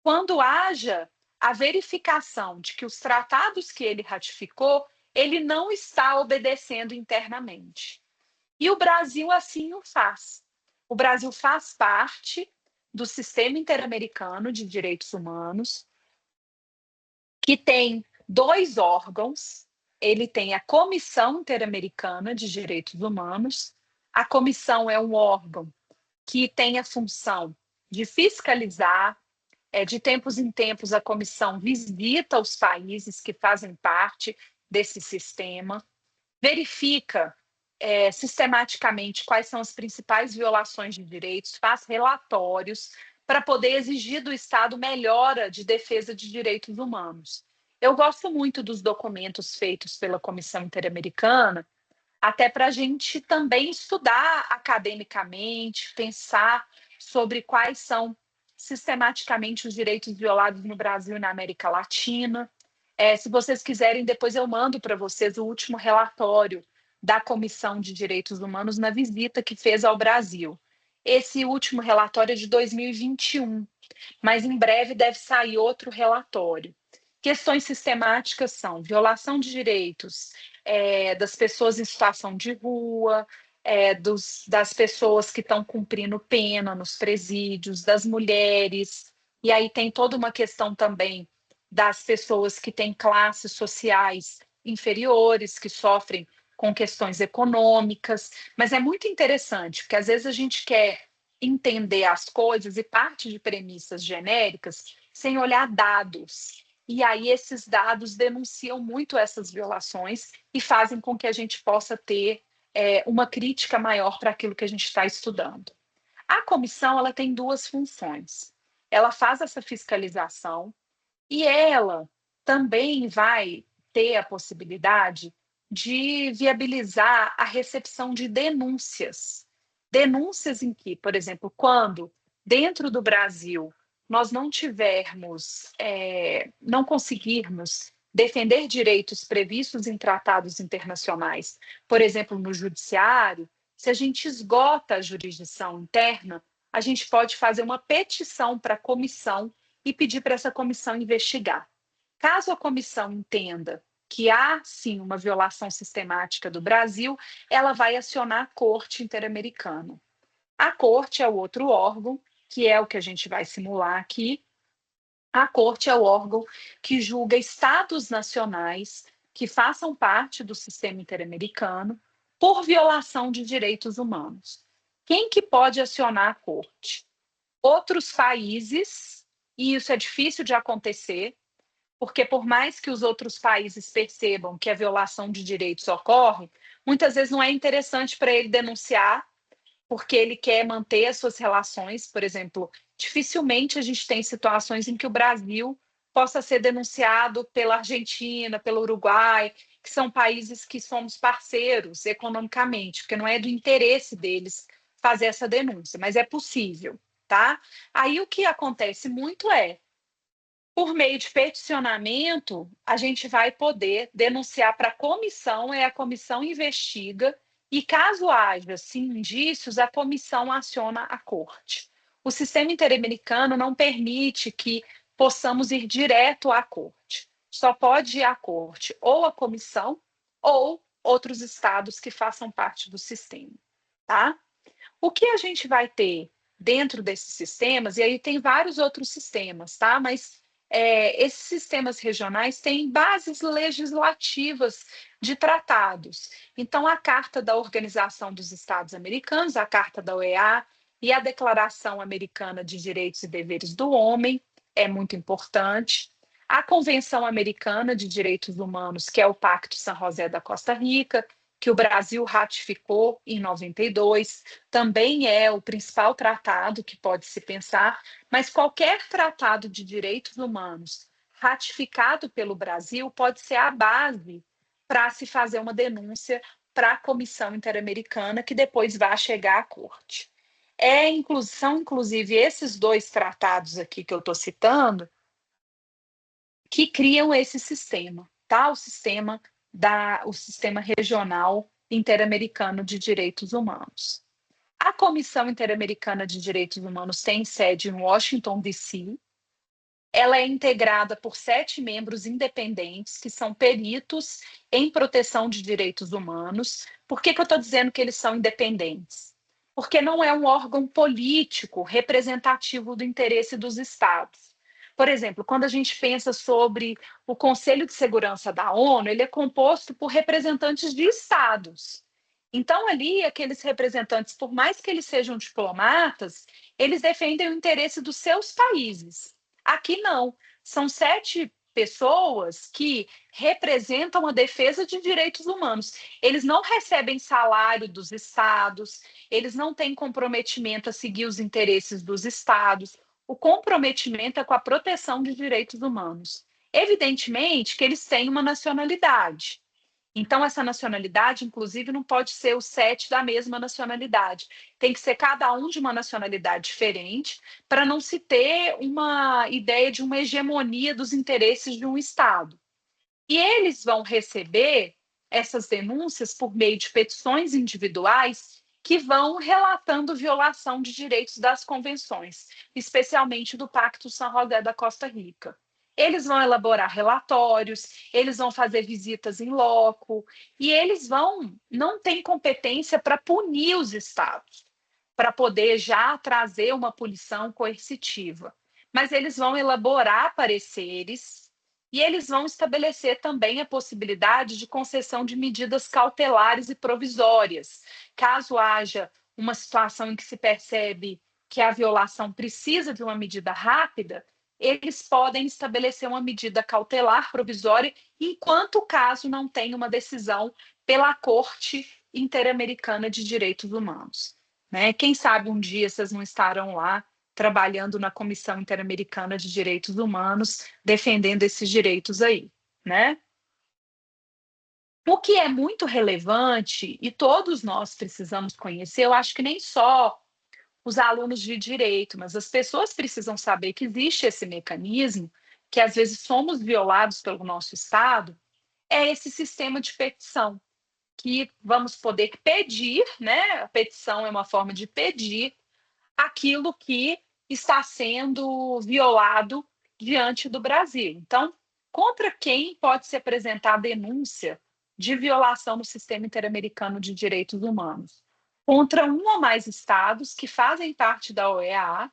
quando haja a verificação de que os tratados que ele ratificou, ele não está obedecendo internamente. E o Brasil assim o faz. O Brasil faz parte do Sistema Interamericano de Direitos Humanos, que tem dois órgãos. Ele tem a Comissão Interamericana de Direitos Humanos. A comissão é um órgão que tem a função de fiscalizar. De tempos em tempos, a comissão visita os países que fazem parte desse sistema, verifica sistematicamente quais são as principais violações de direitos, faz relatórios para poder exigir do Estado melhora de defesa de direitos humanos. Eu gosto muito dos documentos feitos pela Comissão Interamericana, até para a gente também estudar academicamente, pensar sobre quais são sistematicamente os direitos violados no Brasil e na América Latina. Se vocês quiserem, depois eu mando para vocês o último relatório da Comissão de Direitos Humanos na visita que fez ao Brasil. Esse último relatório é de 2021, mas em breve deve sair outro relatório. Questões sistemáticas são violação de direitos das pessoas em situação de rua, das pessoas que estão cumprindo pena nos presídios, das mulheres, e aí tem toda uma questão também das pessoas que têm classes sociais inferiores, que sofrem com questões econômicas, mas é muito interessante, porque às vezes a gente quer entender as coisas e parte de premissas genéricas sem olhar dados. E aí esses dados denunciam muito essas violações e fazem com que a gente possa ter uma crítica maior para aquilo que a gente está estudando. A comissão ela tem duas funções. Ela faz essa fiscalização e ela também vai ter a possibilidade de viabilizar a recepção de denúncias. Denúncias em que, por exemplo, quando dentro do Brasil nós não tivermos, não conseguirmos defender direitos previstos em tratados internacionais, por exemplo, no judiciário, se a gente esgota a jurisdição interna, a gente pode fazer uma petição para a comissão e pedir para essa comissão investigar. Caso a comissão entenda que há, sim, uma violação sistemática do Brasil, ela vai acionar a Corte Interamericana. A Corte é o outro órgão, que é o que a gente vai simular aqui. A Corte é o órgão que julga estados nacionais que façam parte do sistema interamericano por violação de direitos humanos. Quem que pode acionar a Corte? Outros países, e isso é difícil de acontecer, porque por mais que os outros países percebam que a violação de direitos ocorre, muitas vezes não é interessante para ele denunciar, porque ele quer manter as suas relações. Por exemplo, dificilmente a gente tem situações em que o Brasil possa ser denunciado pela Argentina, pelo Uruguai, que são países que somos parceiros economicamente, porque não é do interesse deles fazer essa denúncia, mas é possível, tá? Aí o que acontece muito por meio de peticionamento, a gente vai poder denunciar para a comissão, a comissão investiga, e caso haja, sim, indícios, a comissão aciona a corte. O sistema interamericano não permite que possamos ir direto à corte. Só pode ir à corte ou a comissão ou outros estados que façam parte do sistema, tá? O que a gente vai ter dentro desses sistemas, e aí tem vários outros sistemas, tá? Mas esses sistemas regionais têm bases legislativas de tratados. Então, a Carta da Organização dos Estados Americanos, a Carta da OEA e a Declaração Americana de Direitos e Deveres do Homem é muito importante. A Convenção Americana de Direitos Humanos, que é o Pacto San José da Costa Rica, que o Brasil ratificou em 92, também é o principal tratado que pode se pensar, mas qualquer tratado de direitos humanos ratificado pelo Brasil pode ser a base para se fazer uma denúncia para a Comissão Interamericana, que depois vai chegar à Corte. São, inclusive, esses dois tratados aqui que eu estou citando que criam esse sistema, tá? O sistema regional interamericano de direitos humanos. A Comissão Interamericana de Direitos Humanos tem sede em Washington, D.C. Ela é integrada por 7 membros independentes, que são peritos em proteção de direitos humanos. Por que eu estou dizendo que eles são independentes? Porque não é um órgão político representativo do interesse dos Estados. Por exemplo, quando a gente pensa sobre o Conselho de Segurança da ONU, ele é composto por representantes de Estados. Então, ali, aqueles representantes, por mais que eles sejam diplomatas, eles defendem o interesse dos seus países. Aqui não. São 7 pessoas que representam a defesa de direitos humanos. Eles não recebem salário dos estados, eles não têm comprometimento a seguir os interesses dos estados. O comprometimento é com a proteção de direitos humanos. Evidentemente que eles têm uma nacionalidade. Então, essa nacionalidade, inclusive, não pode ser os 7 da mesma nacionalidade. Tem que ser cada um de uma nacionalidade diferente, para não se ter uma ideia de uma hegemonia dos interesses de um Estado. E eles vão receber essas denúncias por meio de petições individuais que vão relatando violação de direitos das convenções, especialmente do Pacto San José da Costa Rica. Eles vão elaborar relatórios, eles vão fazer visitas em loco, e eles não têm competência para punir os estados, para poder já trazer uma punição coercitiva. Mas eles vão elaborar pareceres e eles vão estabelecer também a possibilidade de concessão de medidas cautelares e provisórias, caso haja uma situação em que se percebe que a violação precisa de uma medida rápida, eles podem estabelecer uma medida cautelar provisória enquanto o caso não tem uma decisão pela Corte Interamericana de Direitos Humanos. Né? Quem sabe um dia vocês não estarão lá trabalhando na Comissão Interamericana de Direitos Humanos, defendendo esses direitos aí, né? O que é muito relevante, e todos nós precisamos conhecer, eu acho que nem só os alunos de direito, mas as pessoas precisam saber que existe esse mecanismo, que às vezes somos violados pelo nosso Estado, é esse sistema de petição, que vamos poder pedir, né? A petição é uma forma de pedir aquilo que está sendo violado diante do Brasil. Então, contra quem pode se apresentar denúncia de violação no sistema interamericano de direitos humanos? Contra um ou mais estados que fazem parte da OEA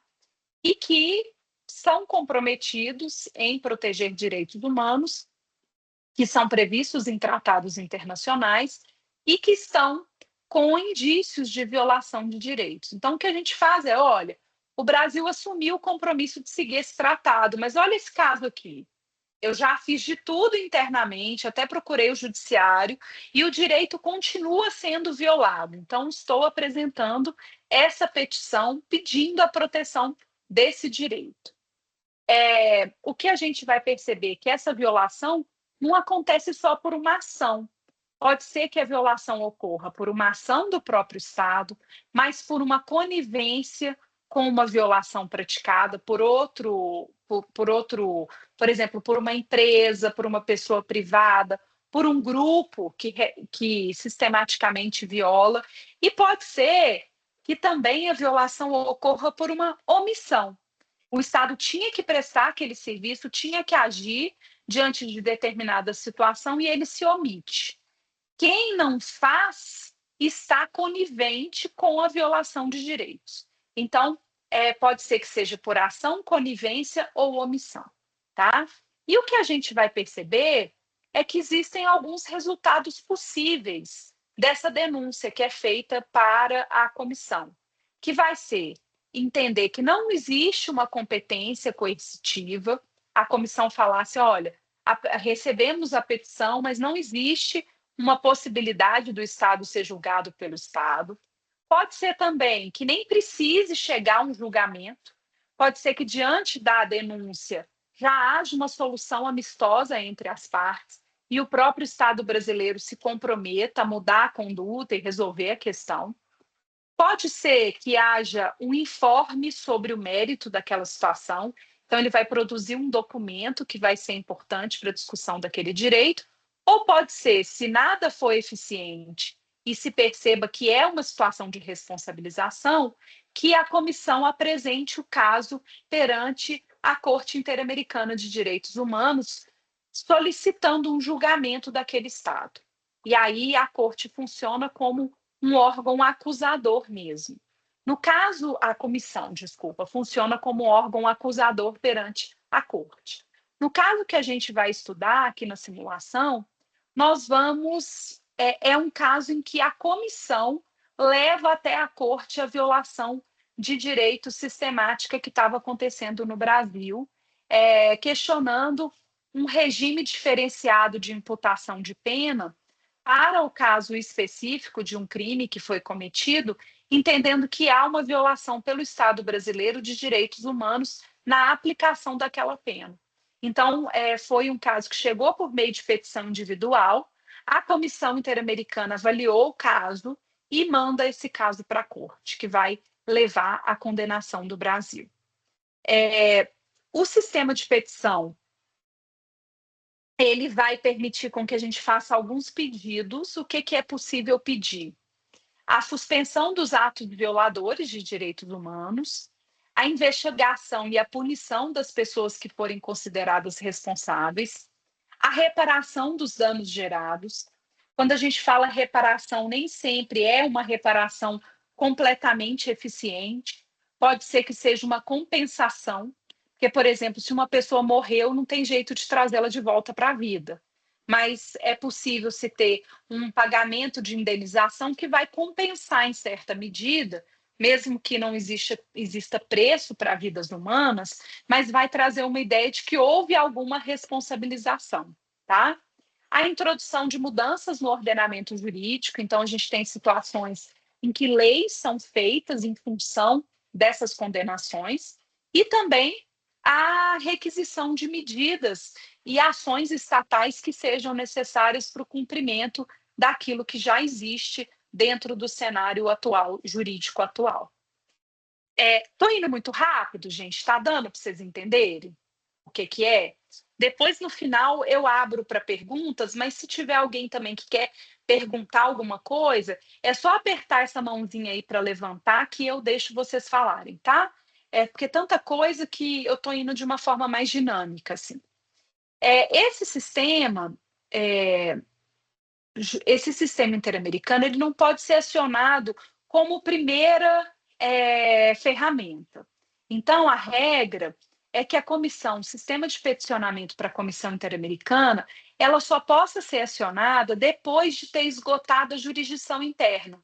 e que são comprometidos em proteger direitos humanos, que são previstos em tratados internacionais e que estão com indícios de violação de direitos. Então, o que a gente faz é, olha, o Brasil assumiu o compromisso de seguir esse tratado, mas olha esse caso aqui. Eu já fiz de tudo internamente, até procurei o judiciário, e o direito continua sendo violado. Então, estou apresentando essa petição pedindo a proteção desse direito. O que a gente vai perceber que essa violação não acontece só por uma ação. Pode ser que a violação ocorra por uma ação do próprio Estado, mas por uma conivência com uma violação praticada por exemplo, por uma empresa, por uma pessoa privada, por um grupo que sistematicamente viola, e pode ser que também a violação ocorra por uma omissão. O Estado tinha que prestar aquele serviço, tinha que agir diante de determinada situação e ele se omite. Quem não faz está conivente com a violação de direitos. Então, pode ser que seja por ação, conivência ou omissão. tá? E o que a gente vai perceber é que existem alguns resultados possíveis dessa denúncia que é feita para a comissão, que vai ser entender que não existe uma competência coercitiva, a comissão falasse, olha, recebemos a petição, mas não existe uma possibilidade do Estado ser julgado pelo Estado. Pode ser também que nem precise chegar a um julgamento, pode ser que diante da denúncia já haja uma solução amistosa entre as partes e o próprio Estado brasileiro se comprometa a mudar a conduta e resolver a questão. Pode ser que haja um informe sobre o mérito daquela situação, então ele vai produzir um documento que vai ser importante para a discussão daquele direito, ou pode ser, se nada for eficiente e se perceba que é uma situação de responsabilização, que a comissão apresente o caso perante a Corte Interamericana de Direitos Humanos, solicitando um julgamento daquele Estado. E aí a corte funciona como um órgão acusador mesmo. No caso, a comissão, desculpa, funciona como órgão acusador perante a corte. No caso que a gente vai estudar aqui na simulação, nós vamos. É um caso em que a comissão leva até a corte a violação de direito sistemática que estava acontecendo no Brasil, questionando um regime diferenciado de imputação de pena para o caso específico de um crime que foi cometido, entendendo que há uma violação pelo Estado brasileiro de direitos humanos na aplicação daquela pena. Então, foi um caso que chegou por meio de petição individual, a Comissão Interamericana avaliou o caso e manda esse caso para a corte, que vai levar à condenação do Brasil. O sistema de petição ele vai permitir com que a gente faça alguns pedidos. O que é possível pedir? A suspensão dos atos violadores de direitos humanos, a investigação e a punição das pessoas que forem consideradas responsáveis, a reparação dos danos gerados. Quando a gente fala reparação, nem sempre é uma reparação completamente eficiente, pode ser que seja uma compensação, porque, por exemplo, se uma pessoa morreu, não tem jeito de trazê-la de volta para a vida, mas é possível se ter um pagamento de indenização que vai compensar em certa medida, mesmo que não exista preço para vidas humanas, mas vai trazer uma ideia de que houve alguma responsabilização, tá? A introdução de mudanças no ordenamento jurídico, então a gente tem situações em que leis são feitas em função dessas condenações, e também a requisição de medidas e ações estatais que sejam necessárias para o cumprimento daquilo que já existe dentro do cenário atual, jurídico atual. Estou indo muito rápido, gente? Está dando para vocês entenderem o que é? Depois, no final, eu abro para perguntas, mas se tiver alguém também que quer perguntar alguma coisa, é só apertar essa mãozinha aí para levantar que eu deixo vocês falarem, tá? Porque tanta coisa que eu estou indo de uma forma mais dinâmica, assim. Esse sistema, é, esse sistema interamericano, ele não pode ser acionado como primeira ferramenta. Então, a regra é que a comissão, o sistema de peticionamento para a Comissão Interamericana, ela só possa ser acionada depois de ter esgotado a jurisdição interna.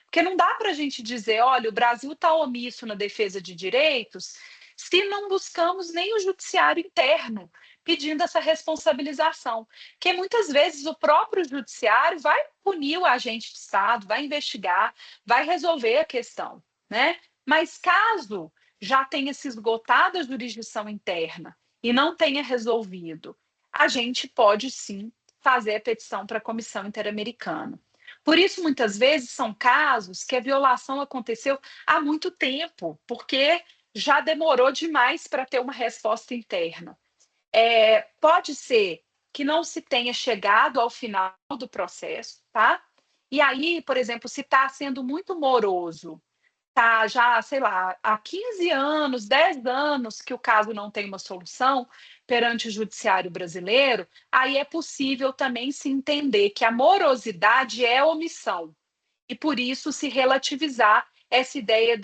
Porque não dá para a gente dizer, olha, o Brasil está omisso na defesa de direitos, se não buscamos nem o judiciário interno pedindo essa responsabilização. Porque muitas vezes o próprio judiciário vai punir o agente de Estado, vai investigar, vai resolver a questão, né? Mas caso já tenha se esgotado a jurisdição interna e não tenha resolvido, a gente pode sim fazer a petição para a Comissão Interamericana. Por isso, muitas vezes, são casos que a violação aconteceu há muito tempo, porque já demorou demais para ter uma resposta interna. Pode ser que não se tenha chegado ao final do processo, tá? E aí, por exemplo, se está sendo muito moroso, tá já, sei lá, há 15 anos, 10 anos que o caso não tem uma solução perante o judiciário brasileiro, aí é possível também se entender que a morosidade é omissão e por isso se relativizar essa ideia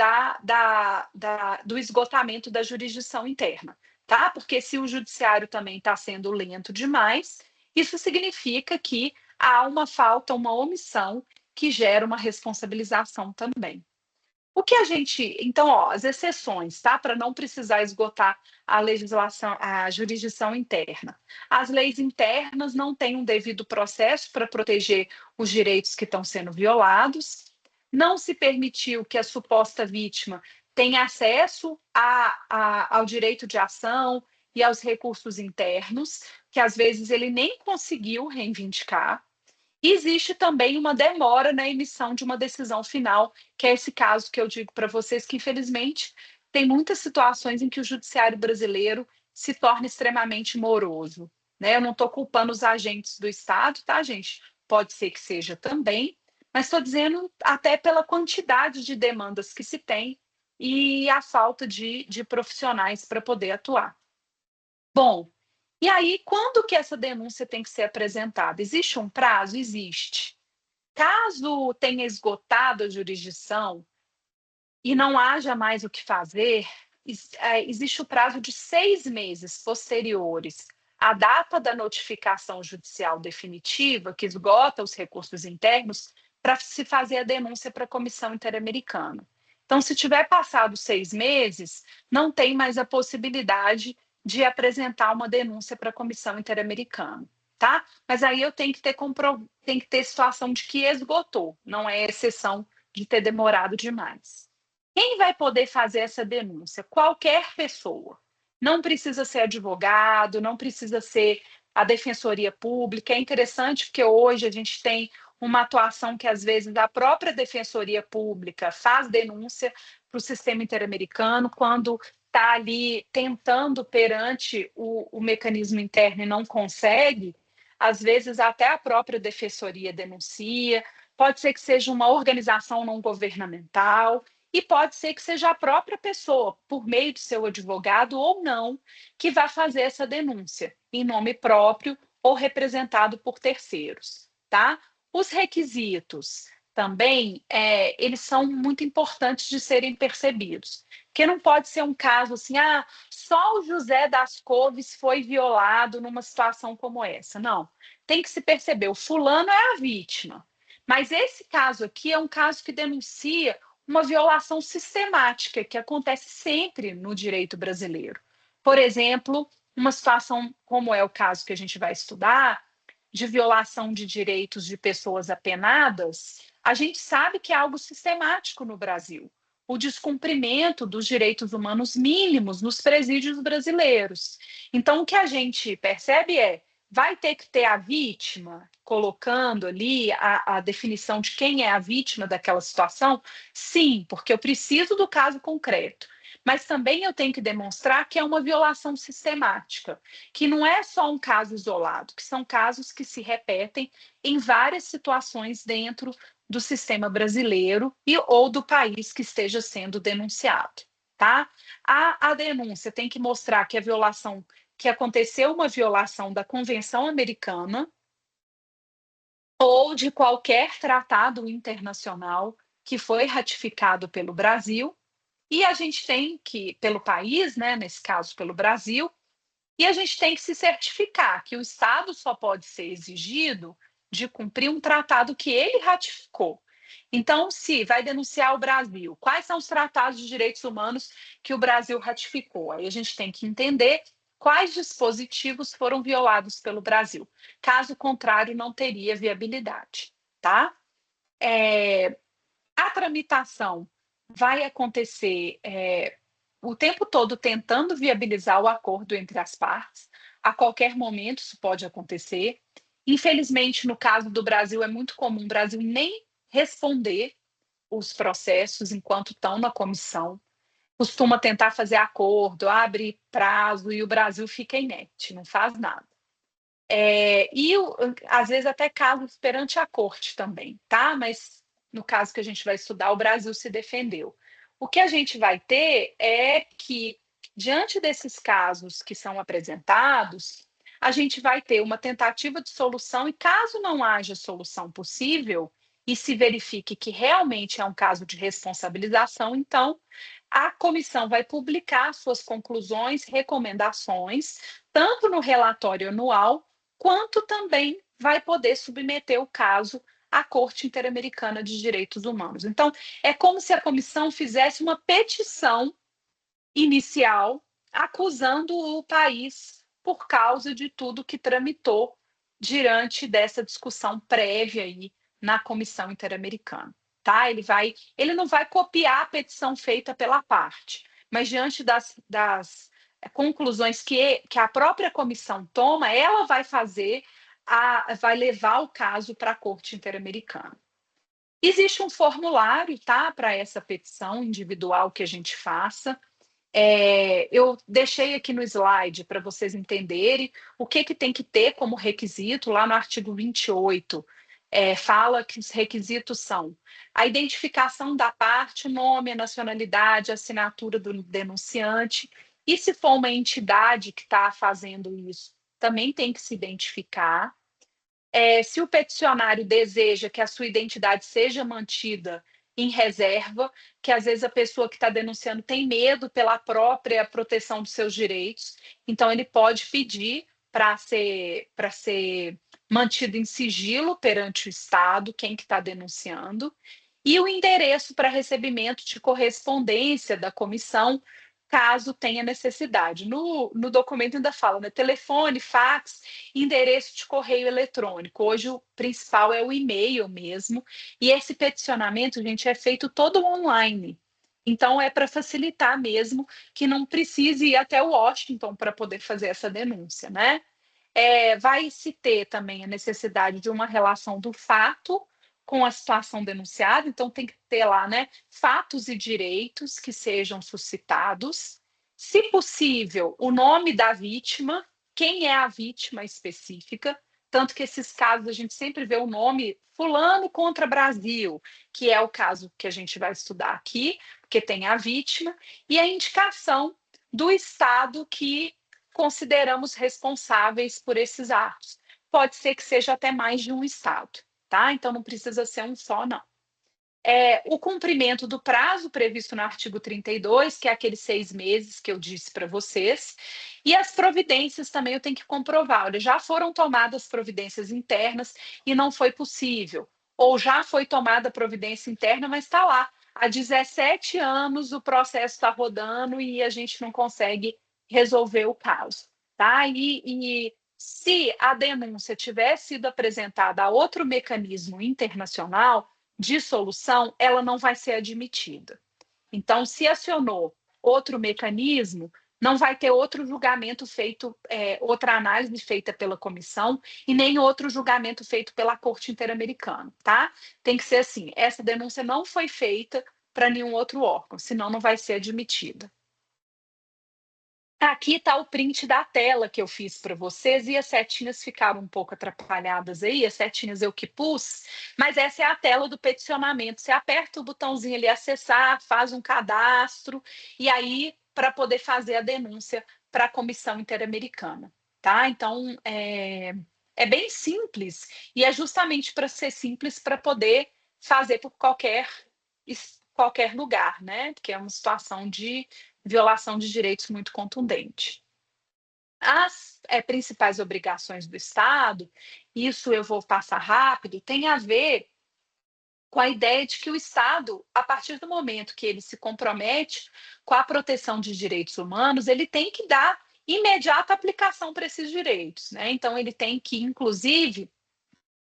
do esgotamento da jurisdição interna. tá? Porque se o judiciário também está sendo lento demais, isso significa que há uma falta, uma omissão que gera uma responsabilização também. O que a gente, então, ó, as exceções, tá? Para não precisar esgotar a legislação, a jurisdição interna. As leis internas não têm um devido processo para proteger os direitos que estão sendo violados. Não se permitiu que a suposta vítima tenha acesso ao direito de ação e aos recursos internos, que às vezes ele nem conseguiu reivindicar. E existe também uma demora na emissão de uma decisão final, que é esse caso que eu digo para vocês que, infelizmente, tem muitas situações em que o judiciário brasileiro se torna extremamente moroso, né? Eu não estou culpando os agentes do Estado, tá, gente? Pode ser que seja também, mas estou dizendo até pela quantidade de demandas que se tem e a falta de profissionais para poder atuar. Bom, e aí quando que essa denúncia tem que ser apresentada? Existe um prazo? Existe. Caso tenha esgotado a jurisdição e não haja mais o que fazer, existe o prazo de 6 meses posteriores à data da notificação judicial definitiva, que esgota os recursos internos, para se fazer a denúncia para a Comissão Interamericana. Então, se tiver passado 6 meses, não tem mais a possibilidade de apresentar uma denúncia para a Comissão Interamericana, tá? Mas aí eu tenho que ter tem que ter situação de que esgotou, não é exceção de ter demorado demais. Quem vai poder fazer essa denúncia? Qualquer pessoa. Não precisa ser advogado, não precisa ser a defensoria pública. É interessante porque hoje a gente tem uma atuação que às vezes a própria defensoria pública faz denúncia para o sistema interamericano quando está ali tentando perante o mecanismo interno e não consegue. Às vezes até a própria defensoria denuncia. Pode ser que seja uma organização não governamental. E pode ser que seja a própria pessoa, por meio de seu advogado ou não, que vai fazer essa denúncia, em nome próprio ou representado por terceiros, tá? Os requisitos também, eles são muito importantes de serem percebidos, porque não pode ser um caso assim, só o José das Couves foi violado numa situação como essa. Não, tem que se perceber, o fulano é a vítima, mas esse caso aqui é um caso que denuncia uma violação sistemática que acontece sempre no direito brasileiro. Por exemplo, uma situação como é o caso que a gente vai estudar, de violação de direitos de pessoas apenadas, a gente sabe que é algo sistemático no Brasil. O descumprimento dos direitos humanos mínimos nos presídios brasileiros. Então, o que a gente percebe vai ter que ter a vítima, colocando ali a definição de quem é a vítima daquela situação? Sim, porque eu preciso do caso concreto. Mas também eu tenho que demonstrar que é uma violação sistemática, que não é só um caso isolado, que são casos que se repetem em várias situações dentro do sistema brasileiro e ou do país que esteja sendo denunciado, tá? A denúncia tem que mostrar que a violação, que aconteceu uma violação da Convenção Americana ou de qualquer tratado internacional que foi ratificado pelo Brasil, e a gente tem que, pelo país, né, nesse caso pelo Brasil, e a gente tem que se certificar que o Estado só pode ser exigido de cumprir um tratado que ele ratificou. Então, se vai denunciar o Brasil, quais são os tratados de direitos humanos que o Brasil ratificou? Aí a gente tem que entender quais dispositivos foram violados pelo Brasil. Caso contrário, não teria viabilidade, tá? É, a tramitação vai acontecer o tempo todo tentando viabilizar o acordo entre as partes. A qualquer momento isso pode acontecer. Infelizmente, no caso do Brasil, é muito comum o Brasil nem responder os processos enquanto estão na comissão. Costuma tentar fazer acordo, abre prazo e o Brasil fica inerte, não faz nada. E às vezes até casos perante a corte também, tá? Mas no caso que a gente vai estudar, o Brasil se defendeu. O que a gente vai ter é que, diante desses casos que são apresentados, a gente vai ter uma tentativa de solução, e caso não haja solução possível, e se verifique que realmente é um caso de responsabilização, então a comissão vai publicar suas conclusões, recomendações, tanto no relatório anual, quanto também vai poder submeter o caso à Corte Interamericana de Direitos Humanos. Então, é como se a comissão fizesse uma petição inicial acusando o país por causa de tudo que tramitou diante dessa discussão prévia aí na Comissão Interamericana, tá? Ele não vai copiar a petição feita pela parte, mas diante das conclusões que a própria comissão toma, ela vai vai levar o caso para a Corte Interamericana. Existe um formulário, tá, para essa petição individual que a gente faça. Eu deixei aqui no slide para vocês entenderem o que tem que ter como requisito, lá no artigo 28, fala que os requisitos são a identificação da parte, o nome, a nacionalidade, a assinatura do denunciante, e se for uma entidade que está fazendo isso, também tem que se identificar. Se o peticionário deseja que a sua identidade seja mantida em reserva, que às vezes a pessoa que está denunciando tem medo pela própria proteção dos seus direitos, então ele pode pedir para ser mantido em sigilo perante o Estado, quem que está denunciando, e o endereço para recebimento de correspondência da comissão, caso tenha necessidade. No documento ainda fala, né, telefone, fax, endereço de correio eletrônico. Hoje o principal é o e-mail mesmo, e esse peticionamento, gente, é feito todo online. Então é para facilitar mesmo que não precise ir até Washington para poder fazer essa denúncia, né? Vai se ter também a necessidade de uma relação do fato com a situação denunciada, então tem que ter lá, né, fatos e direitos que sejam suscitados. Se possível, o nome da vítima, quem é a vítima específica, tanto que esses casos a gente sempre vê o nome Fulano contra Brasil, que é o caso que a gente vai estudar aqui, porque tem a vítima, e a indicação do Estado que consideramos responsáveis por esses atos. Pode ser que seja até mais de um Estado, tá? Então não precisa ser um só, não. O cumprimento do prazo previsto no artigo 32, que é aqueles 6 meses que eu disse para vocês, e as providências também eu tenho que comprovar. Olha, já foram tomadas providências internas e não foi possível, ou já foi tomada providência interna, mas está lá. Há 17 anos o processo está rodando e a gente não consegue resolver o caso, tá? E se a denúncia tiver sido apresentada a outro mecanismo internacional de solução, ela não vai ser admitida. Então, se acionou outro mecanismo, não vai ter outro julgamento feito, outra análise feita pela comissão e nem outro julgamento feito pela Corte Interamericana, tá? Tem que ser assim, essa denúncia não foi feita para nenhum outro órgão, senão não vai ser admitida. Aqui está o print da tela que eu fiz para vocês e as setinhas ficaram um pouco atrapalhadas aí, as setinhas eu que pus, mas essa é a tela do peticionamento. Você aperta o botãozinho ali, acessar, faz um cadastro, e aí para poder fazer a denúncia para a Comissão Interamericana, tá? Então, é bem simples, e é justamente para ser simples para poder fazer por qualquer lugar, né? Porque é uma situação de violação de direitos muito contundente. As principais obrigações do Estado, isso eu vou passar rápido, tem a ver com a ideia de que o Estado, a partir do momento que ele se compromete com a proteção de direitos humanos, ele tem que dar imediata aplicação para esses direitos, né? Então, ele tem que, inclusive,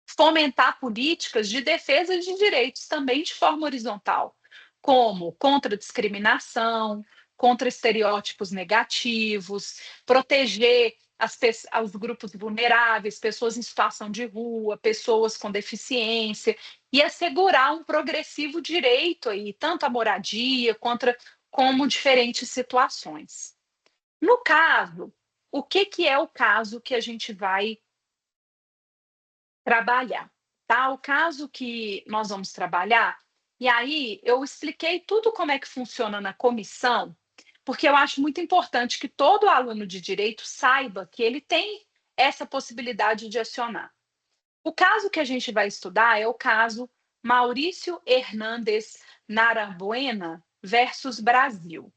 fomentar políticas de defesa de direitos também de forma horizontal, como contra a discriminação, contra estereótipos negativos, proteger os grupos vulneráveis, pessoas em situação de rua, pessoas com deficiência, e assegurar um progressivo direito aí, tanto à moradia como diferentes situações. No caso, o que é o caso que a gente vai trabalhar, tá? O caso que nós vamos trabalhar, e aí eu expliquei tudo como é que funciona na comissão, porque eu acho muito importante que todo aluno de direito saiba que ele tem essa possibilidade de acionar. O caso que a gente vai estudar é o caso Maurício Hernández Narambuena versus Brasil.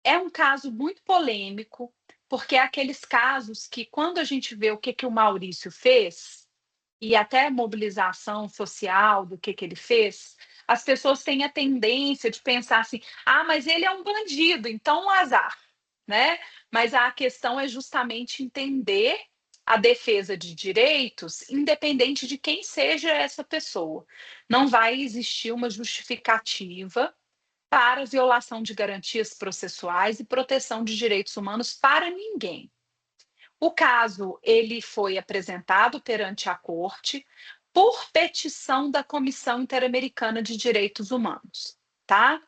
É um caso muito polêmico, porque é aqueles casos que, quando a gente vê o que o Maurício fez, e até mobilização social do que ele fez, as pessoas têm a tendência de pensar assim: ah, mas ele é um bandido, então um azar, né? Mas a questão é justamente entender a defesa de direitos, independente de quem seja essa pessoa. Não vai existir uma justificativa para violação de garantias processuais e proteção de direitos humanos para ninguém. O caso ele foi apresentado perante a corte por petição da Comissão Interamericana de Direitos Humanos, tá?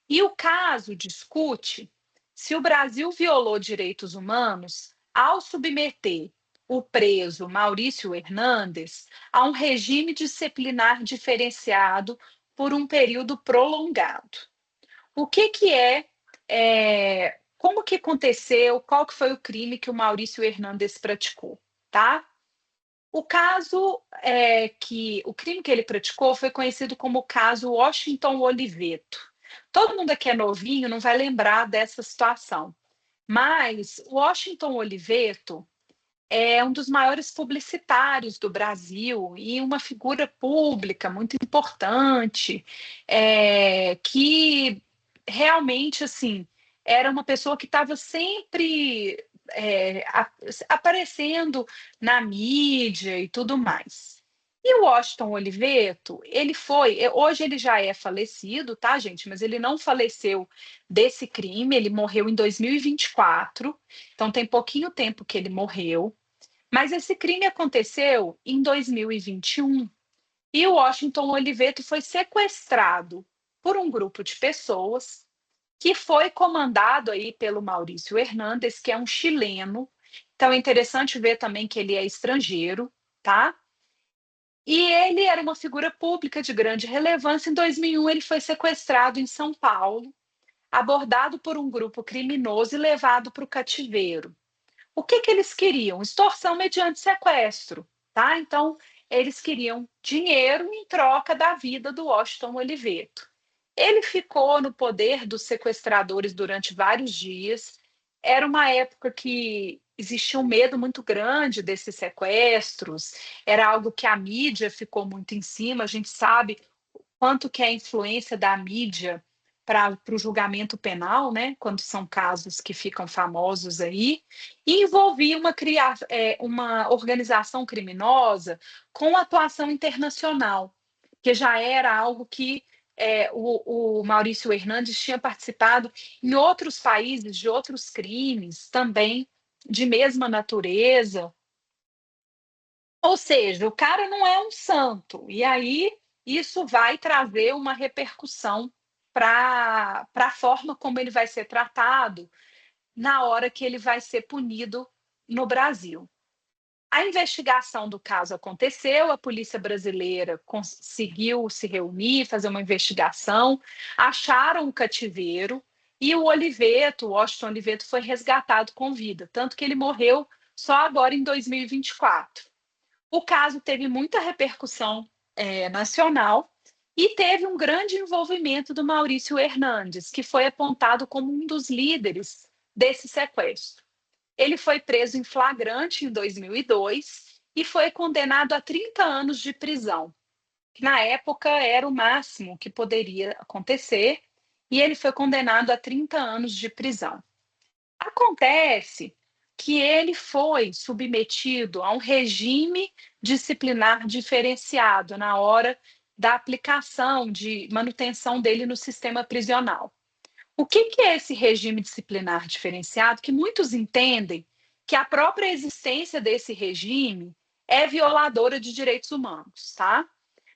E o caso discute se o Brasil violou direitos humanos ao submeter o preso Maurício Hernandes a um regime disciplinar diferenciado por um período prolongado. O que que como que aconteceu, qual que foi o crime que o Maurício Hernandes praticou, tá? O crime que ele praticou foi conhecido como o caso Washington Oliveto. Todo mundo aqui é novinho, não vai lembrar dessa situação, mas o Washington Oliveto é um dos maiores publicitários do Brasil e uma figura pública muito importante, que realmente, assim, era uma pessoa que estava sempre aparecendo na mídia e tudo mais. E o Washington Oliveto, hoje ele já é falecido, tá, gente? Mas ele não faleceu desse crime, ele morreu em 2024, então tem pouquinho tempo que ele morreu. Mas esse crime aconteceu em 2021 e o Washington Oliveto foi sequestrado por um grupo de pessoas que foi comandado aí pelo Maurício Hernandes, que é um chileno. Então é interessante ver também que ele é estrangeiro, tá? E ele era uma figura pública de grande relevância. Em 2001 ele foi sequestrado em São Paulo, abordado por um grupo criminoso e levado para o cativeiro. O que que eles queriam? Extorsão mediante sequestro, tá? Então, eles queriam dinheiro em troca da vida do Washington Oliveto. Ele ficou no poder dos sequestradores durante vários dias. Era uma época que existia um medo muito grande desses sequestros, era algo que a mídia ficou muito em cima. A gente sabe quanto que é a influência da mídia para o julgamento penal, né, quando são casos que ficam famosos aí, e envolvia uma organização criminosa com atuação internacional, que já era algo que o Maurício Hernandes tinha participado em outros países de outros crimes também de mesma natureza. Ou seja, o cara não é um santo. E aí isso vai trazer uma repercussão para a forma como ele vai ser tratado na hora que ele vai ser punido no Brasil. A investigação do caso aconteceu, a polícia brasileira conseguiu se reunir, fazer uma investigação, acharam um cativeiro e o Washington Oliveto, foi resgatado com vida, tanto que ele morreu só agora em 2024. O caso teve muita repercussão nacional e teve um grande envolvimento do Maurício Hernandes, que foi apontado como um dos líderes desse sequestro. Ele foi preso em flagrante em 2002 e foi condenado a 30 anos de prisão, que na época era o máximo que poderia acontecer, e ele foi condenado a 30 anos de prisão. Acontece que ele foi submetido a um regime disciplinar diferenciado na hora da aplicação de manutenção dele no sistema prisional. O que é esse regime disciplinar diferenciado? Que muitos entendem que a própria existência desse regime é violadora de direitos humanos, tá?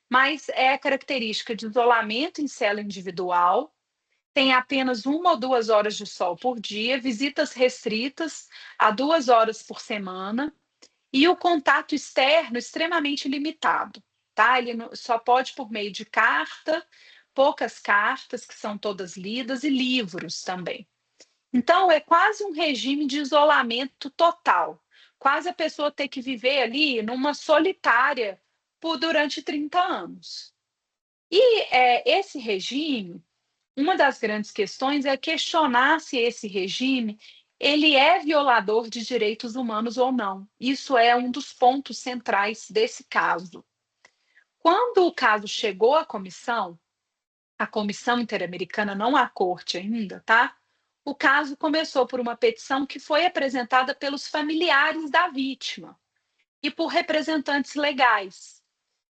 Mas é característica de isolamento em cela individual, tem apenas 1 ou 2 horas de sol por dia, visitas restritas a 2 horas por semana e o contato externo extremamente limitado, tá? Ele só pode por meio de carta, poucas cartas, que são todas lidas, e livros também. Então, é quase um regime de isolamento total. Quase a pessoa ter que viver ali numa solitária durante 30 anos. E esse regime uma das grandes questões é questionar se esse regime ele é violador de direitos humanos ou não. Isso é um dos pontos centrais desse caso. Quando o caso chegou à comissão, a Comissão Interamericana, não a Corte ainda, tá? O caso começou por uma petição que foi apresentada pelos familiares da vítima e por representantes legais,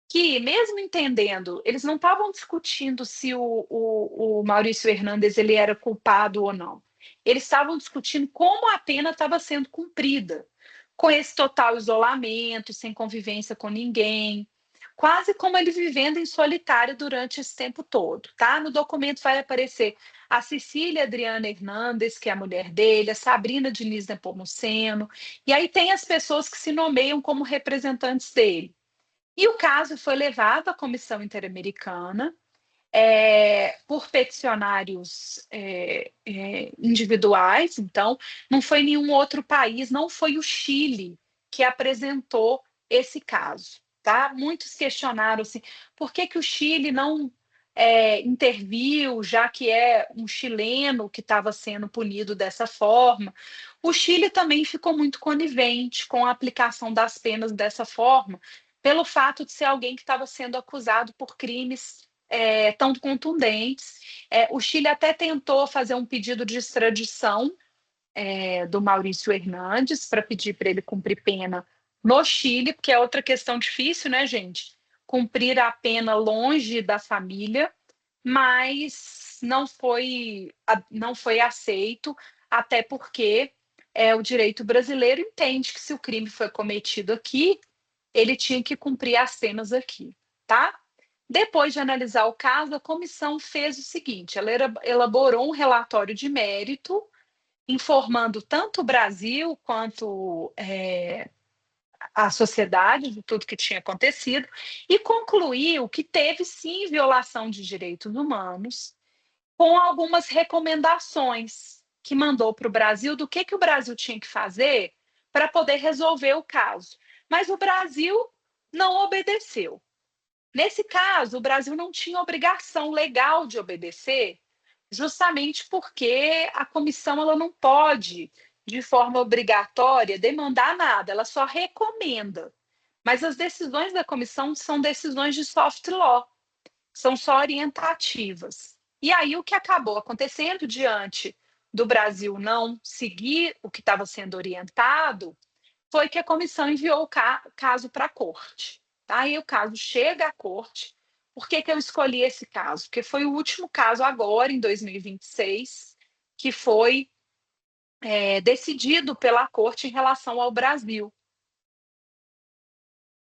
que, mesmo entendendo, eles não estavam discutindo se o Maurício Hernandes ele era culpado ou não. Eles estavam discutindo como a pena estava sendo cumprida, com esse total isolamento, sem convivência com ninguém, quase como ele vivendo em solitário durante esse tempo todo, tá? No documento vai aparecer a Cecília Adriana Hernandes, que é a mulher dele, a Sabrina Diniz Nepomuceno, e aí tem as pessoas que se nomeiam como representantes dele. E o caso foi levado à Comissão Interamericana por peticionários individuais, então não foi nenhum outro país, não foi o Chile que apresentou esse caso. Tá? Muitos questionaram assim, por que o Chile não interviu, já que é um chileno que estava sendo punido dessa forma. O Chile também ficou muito conivente com a aplicação das penas dessa forma, pelo fato de ser alguém que estava sendo acusado por crimes tão contundentes. O Chile até tentou fazer um pedido de extradição do Maurício Hernandes para pedir para ele cumprir pena no Chile, porque é outra questão difícil, né, gente? Cumprir a pena longe da família, mas não foi aceito, até porque o direito brasileiro entende que se o crime foi cometido aqui, ele tinha que cumprir as penas aqui, tá? Depois de analisar o caso, a comissão fez o seguinte: ela elaborou um relatório de mérito, informando tanto o Brasil quanto a sociedade de tudo que tinha acontecido, e concluiu que teve sim violação de direitos humanos, com algumas recomendações que mandou para o Brasil do que o Brasil tinha que fazer para poder resolver o caso. Mas o Brasil não obedeceu. Nesse caso, o Brasil não tinha obrigação legal de obedecer, justamente porque a comissão ela não pode, de forma obrigatória, demandar nada, ela só recomenda. Mas as decisões da comissão são decisões de soft law, são só orientativas. E aí o que acabou acontecendo diante do Brasil não seguir o que estava sendo orientado foi que a comissão enviou o caso para a corte. Tá? Aí o caso chega à corte. Por que eu escolhi esse caso? Porque foi o último caso agora, em 2026, que foi decidido pela corte em relação ao Brasil.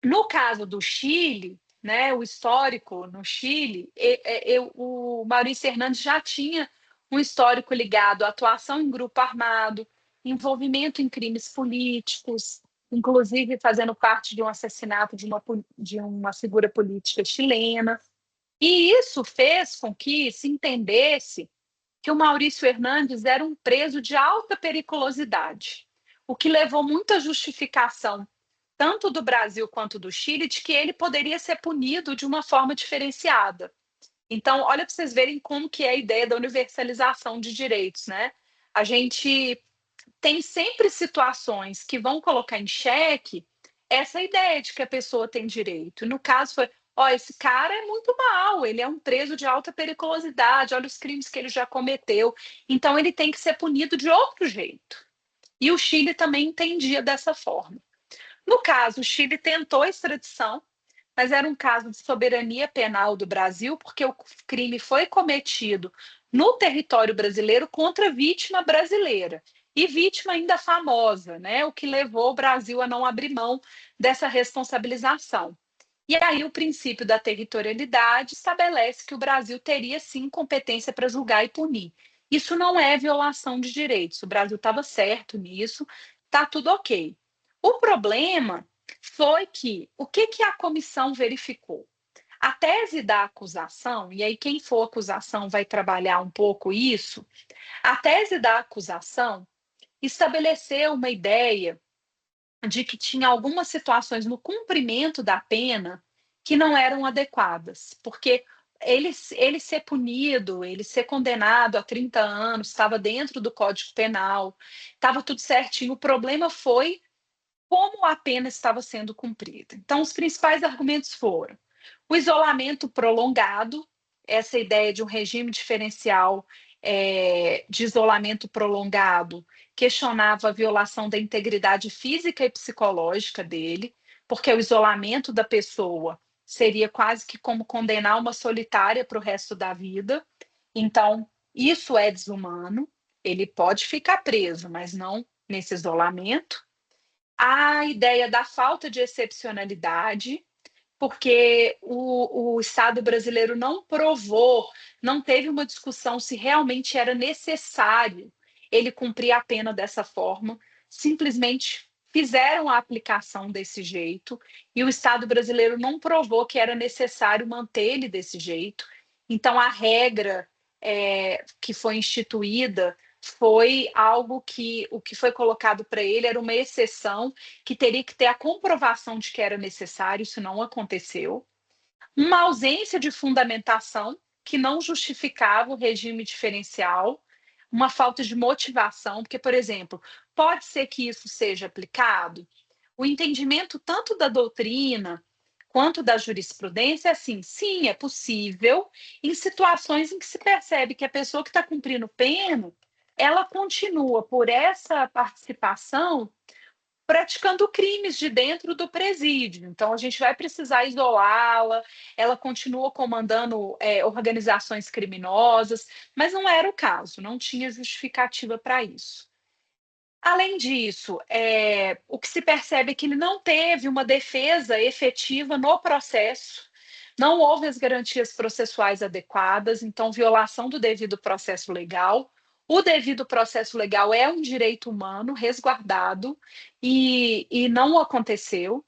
No caso do Chile, né, o histórico no Chile, o Maurício Hernandes já tinha um histórico ligado à atuação em grupo armado, envolvimento em crimes políticos, inclusive fazendo parte de um assassinato de uma figura política chilena. E isso fez com que se entendesse que o Maurício Hernandes era um preso de alta periculosidade, o que levou muita justificação tanto do Brasil quanto do Chile, de que ele poderia ser punido de uma forma diferenciada. Então, olha para vocês verem como que é a ideia da universalização de direitos, né? A gente tem sempre situações que vão colocar em xeque essa ideia de que a pessoa tem direito. No caso foi, esse cara é muito mau, ele é um preso de alta periculosidade, olha os crimes que ele já cometeu, então ele tem que ser punido de outro jeito. E o Chile também entendia dessa forma. No caso, o Chile tentou a extradição, mas era um caso de soberania penal do Brasil, porque o crime foi cometido no território brasileiro contra vítima brasileira. E vítima ainda famosa, né? O que levou o Brasil a não abrir mão dessa responsabilização. E aí o princípio da territorialidade estabelece que o Brasil teria sim competência para julgar e punir. Isso não é violação de direitos. O Brasil estava certo nisso, está tudo ok. O problema foi que o que a comissão verificou? A tese da acusação, e aí quem for acusação vai trabalhar um pouco isso, a tese da acusação estabeleceu uma ideia de que tinha algumas situações no cumprimento da pena que não eram adequadas, porque ele ser punido, ele ser condenado a 30 anos, estava dentro do Código Penal, estava tudo certinho. O problema foi como a pena estava sendo cumprida. Então, os principais argumentos foram o isolamento prolongado, essa ideia de um regime diferencial de isolamento prolongado questionava a violação da integridade física e psicológica dele, porque o isolamento da pessoa seria quase que como condenar uma solitária para o resto da vida. Então, isso é desumano. Ele pode ficar preso, mas não nesse isolamento. A ideia da falta de excepcionalidade, porque o Estado brasileiro não provou, não teve uma discussão se realmente era necessário ele cumprir a pena dessa forma, simplesmente fizeram a aplicação desse jeito, e o Estado brasileiro não provou que era necessário manter ele desse jeito. Então, a regra que foi instituída foi algo que o que foi colocado para ele era uma exceção que teria que ter a comprovação de que era necessário, isso não aconteceu. Uma ausência de fundamentação que não justificava o regime diferencial, uma falta de motivação, porque, por exemplo, pode ser que isso seja aplicado. O entendimento tanto da doutrina quanto da jurisprudência é assim, sim, é possível em situações em que se percebe que a pessoa que está cumprindo pena, ela continua por essa participação praticando crimes de dentro do presídio. Então, a gente vai precisar isolá-la, ela continua comandando organizações criminosas, mas não era o caso, não tinha justificativa para isso. Além disso, o que se percebe é que ele não teve uma defesa efetiva no processo, não houve as garantias processuais adequadas, então, violação do devido processo legal. O devido processo legal é um direito humano resguardado e não aconteceu.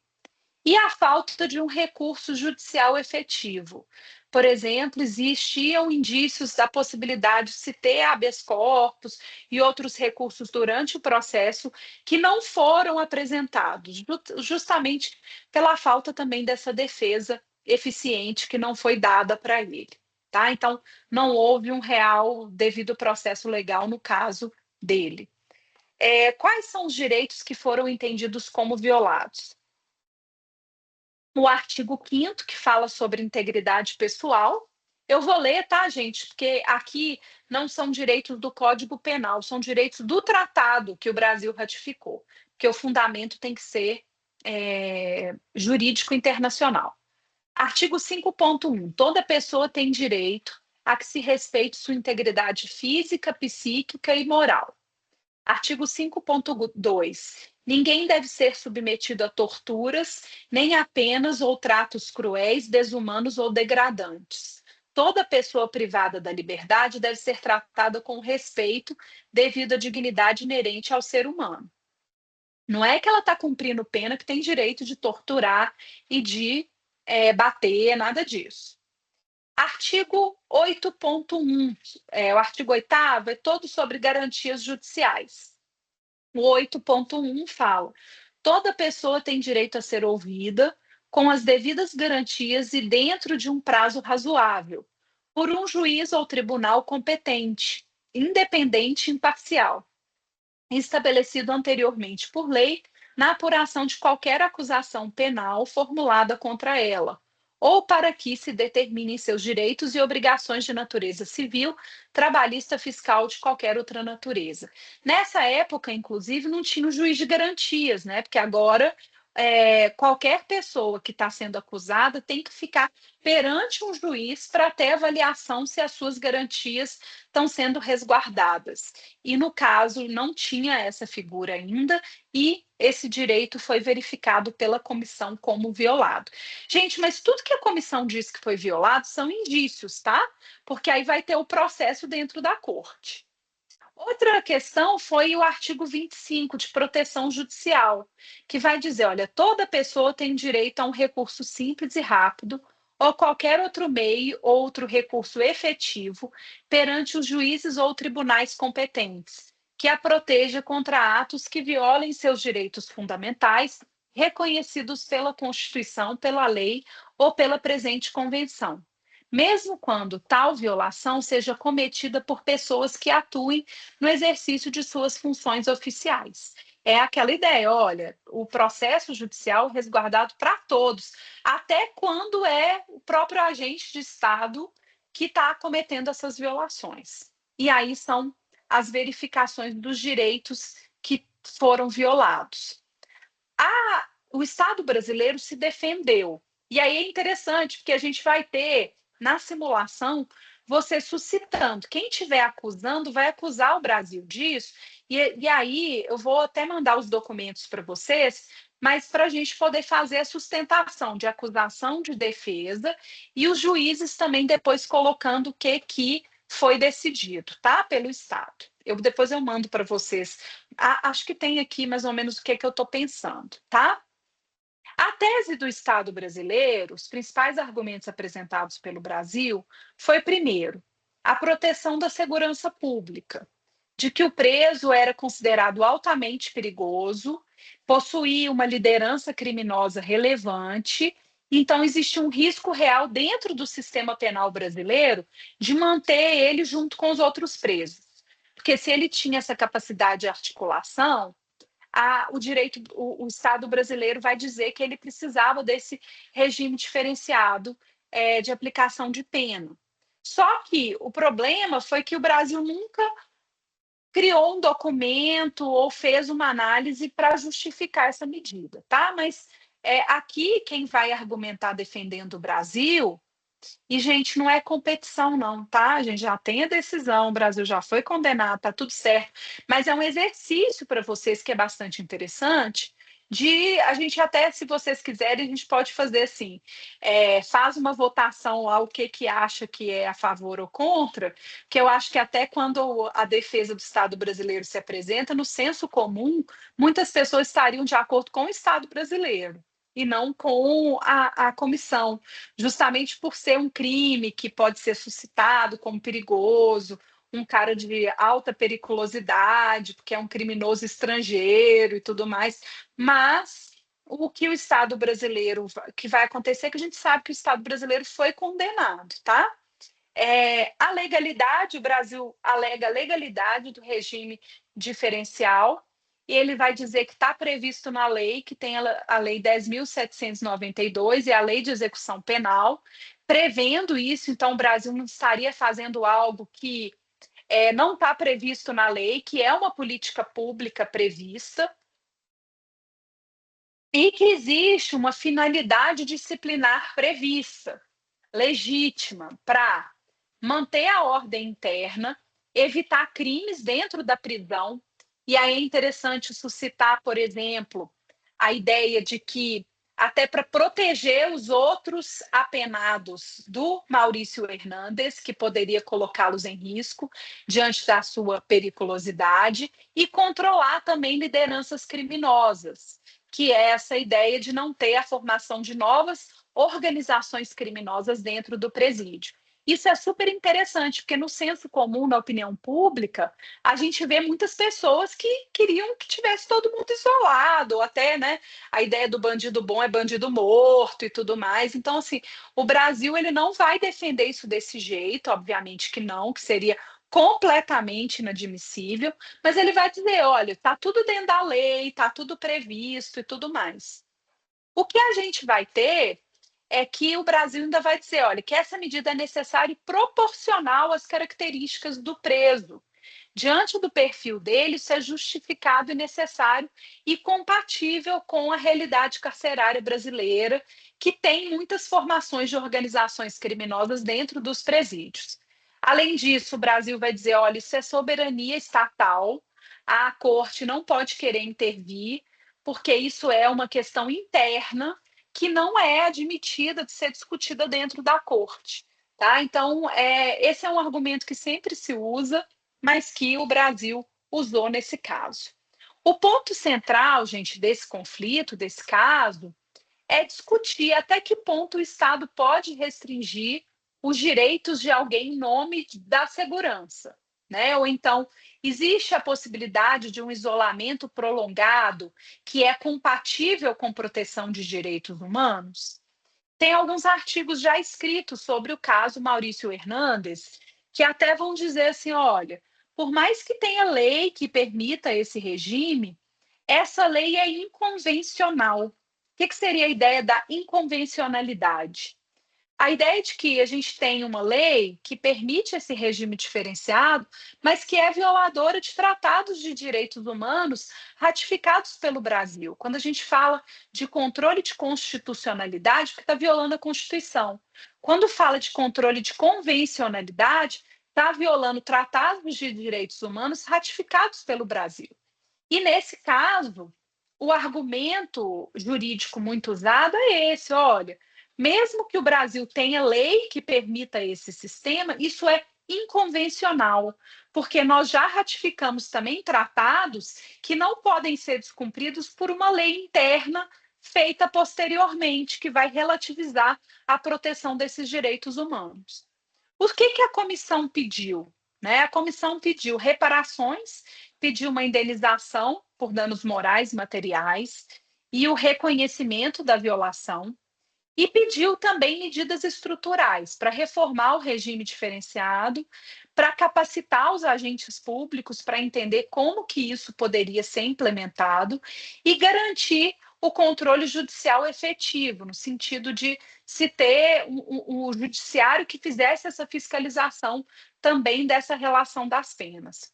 E a falta de um recurso judicial efetivo. Por exemplo, existiam indícios da possibilidade de se ter habeas corpus e outros recursos durante o processo que não foram apresentados, justamente pela falta também dessa defesa eficiente que não foi dada para ele. Tá? Então, não houve um real devido processo legal no caso dele. Quais são os direitos que foram entendidos como violados? O artigo 5º, que fala sobre integridade pessoal. Eu vou ler, tá, gente? Porque aqui não são direitos do Código Penal, são direitos do tratado que o Brasil ratificou, porque o fundamento tem que ser jurídico internacional. Artigo 5.1. Toda pessoa tem direito a que se respeite sua integridade física, psíquica e moral. Artigo 5.2. Ninguém deve ser submetido a torturas, nem a penas ou tratos cruéis, desumanos ou degradantes. Toda pessoa privada da liberdade deve ser tratada com respeito devido à dignidade inerente ao ser humano. Não é que ela está cumprindo pena que tem direito de torturar e de bater, nada disso. Artigo 8.1, o artigo 8º é todo sobre garantias judiciais. O 8.1 fala: toda pessoa tem direito a ser ouvida com as devidas garantias e dentro de um prazo razoável, por um juiz ou tribunal competente, independente e imparcial, estabelecido anteriormente por lei na apuração de qualquer acusação penal formulada contra ela, ou para que se determinem seus direitos e obrigações de natureza civil, trabalhista, fiscal, de qualquer outra natureza. Nessa época, inclusive, não tinha o juiz de garantias, né? Porque agora qualquer pessoa que está sendo acusada tem que ficar perante um juiz para ter avaliação se as suas garantias estão sendo resguardadas. E no caso, não tinha essa figura ainda, e esse direito foi verificado pela comissão como violado. Gente, mas tudo que a comissão diz que foi violado são indícios, tá? Porque aí vai ter o processo dentro da corte. Outra questão foi o artigo 25, de proteção judicial, que vai dizer: olha, toda pessoa tem direito a um recurso simples e rápido, ou qualquer outro meio, outro recurso efetivo, perante os juízes ou tribunais competentes, que a proteja contra atos que violem seus direitos fundamentais, reconhecidos pela Constituição, pela lei ou pela presente convenção, mesmo quando tal violação seja cometida por pessoas que atuem no exercício de suas funções oficiais. É aquela ideia, olha, o processo judicial é resguardado para todos, até quando é o próprio agente de Estado que está cometendo essas violações. E aí são as verificações dos direitos que foram violados. O Estado brasileiro se defendeu. E aí é interessante, porque a gente vai ter, na simulação, você suscitando. Quem estiver acusando vai acusar o Brasil disso. E aí eu vou até mandar os documentos para vocês, mas para a gente poder fazer a sustentação de acusação de defesa e os juízes também depois colocando o que foi decidido, tá? Pelo Estado. Depois eu mando para vocês. Acho que tem aqui mais ou menos o que eu estou pensando, tá? A tese do Estado brasileiro, os principais argumentos apresentados pelo Brasil, foi, primeiro, a proteção da segurança pública, de que o preso era considerado altamente perigoso, possuía uma liderança criminosa relevante, então existe um risco real dentro do sistema penal brasileiro de manter ele junto com os outros presos. Porque se ele tinha essa capacidade de articulação, o Estado brasileiro vai dizer que ele precisava desse regime diferenciado de aplicação de pena. Só que o problema foi que o Brasil nunca criou um documento ou fez uma análise para justificar essa medida, tá? Mas aqui quem vai argumentar defendendo o Brasil e, gente, não é competição, não, tá? A gente já tem a decisão, o Brasil já foi condenado, tá tudo certo. Mas é um exercício para vocês que é bastante interessante. De a gente até, se vocês quiserem, a gente pode fazer assim: faz uma votação lá, o que acha que é a favor ou contra, que eu acho que até quando a defesa do Estado brasileiro se apresenta, no senso comum, muitas pessoas estariam de acordo com o Estado brasileiro e não com a comissão, justamente por ser um crime que pode ser suscitado como perigoso, um cara de alta periculosidade, porque é um criminoso estrangeiro e tudo mais. Mas o que o Estado brasileiro, que vai acontecer, é que a gente sabe que o Estado brasileiro foi condenado, tá? A legalidade, o Brasil alega a legalidade do regime diferencial, e ele vai dizer que está previsto na lei, que tem a Lei 10.792 e a Lei de Execução Penal, prevendo isso, então o Brasil não estaria fazendo algo que não está previsto na lei, que é uma política pública prevista, e que existe uma finalidade disciplinar prevista, legítima, para manter a ordem interna, evitar crimes dentro da prisão. E aí é interessante suscitar, por exemplo, a ideia de que, até para proteger os outros apenados do Maurício Hernandes, que poderia colocá-los em risco diante da sua periculosidade, e controlar também lideranças criminosas, que é essa ideia de não ter a formação de novas organizações criminosas dentro do presídio. Isso é super interessante, porque no senso comum, na opinião pública, a gente vê muitas pessoas que queriam que tivesse todo mundo isolado, ou até, né, a ideia do bandido bom é bandido morto e tudo mais. Então, assim, o Brasil ele não vai defender isso desse jeito, obviamente que não, que seria completamente inadmissível, mas ele vai dizer, olha, está tudo dentro da lei, está tudo previsto e tudo mais. O que a gente vai ter é que o Brasil ainda vai dizer, olha, que essa medida é necessária e proporcional às características do preso. Diante do perfil dele, isso é justificado e necessário e compatível com a realidade carcerária brasileira, que tem muitas formações de organizações criminosas dentro dos presídios. Além disso, o Brasil vai dizer, olha, isso é soberania estatal, a corte não pode querer intervir, porque isso é uma questão interna que não é admitida de ser discutida dentro da corte. Tá? Então, esse é um argumento que sempre se usa, mas que o Brasil usou nesse caso. O ponto central, gente, desse conflito, desse caso, é discutir até que ponto o Estado pode restringir os direitos de alguém em nome da segurança, né? Ou então, existe a possibilidade de um isolamento prolongado que é compatível com proteção de direitos humanos? Tem alguns artigos já escritos sobre o caso Maurício Hernandes, que até vão dizer assim: olha, por mais que tenha lei que permita esse regime, essa lei é inconvencional. O que que seria a ideia da inconvencionalidade? A ideia de que a gente tem uma lei que permite esse regime diferenciado, mas que é violadora de tratados de direitos humanos ratificados pelo Brasil. Quando a gente fala de controle de constitucionalidade, porque está violando a Constituição. Quando fala de controle de convencionalidade, está violando tratados de direitos humanos ratificados pelo Brasil. E nesse caso, o argumento jurídico muito usado é esse: olha, mesmo que o Brasil tenha lei que permita esse sistema, isso é inconvencional, porque nós já ratificamos também tratados que não podem ser descumpridos por uma lei interna feita posteriormente, que vai relativizar a proteção desses direitos humanos. O que a comissão pediu? Né? A comissão pediu reparações, pediu uma indenização por danos morais e materiais e o reconhecimento da violação, e pediu também medidas estruturais para reformar o regime diferenciado, para capacitar os agentes públicos para entender como que isso poderia ser implementado e garantir o controle judicial efetivo, no sentido de se ter o judiciário que fizesse essa fiscalização também dessa relação das penas.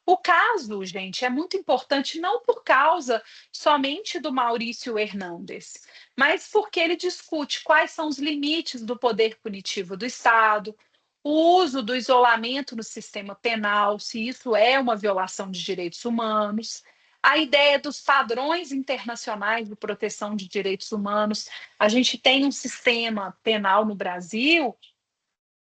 O caso, gente, é muito importante não por causa somente do Maurício Hernandes, mas porque ele discute quais são os limites do poder punitivo do Estado, o uso do isolamento no sistema penal, se isso é uma violação de direitos humanos, a ideia dos padrões internacionais de proteção de direitos humanos. A gente tem um sistema penal no Brasil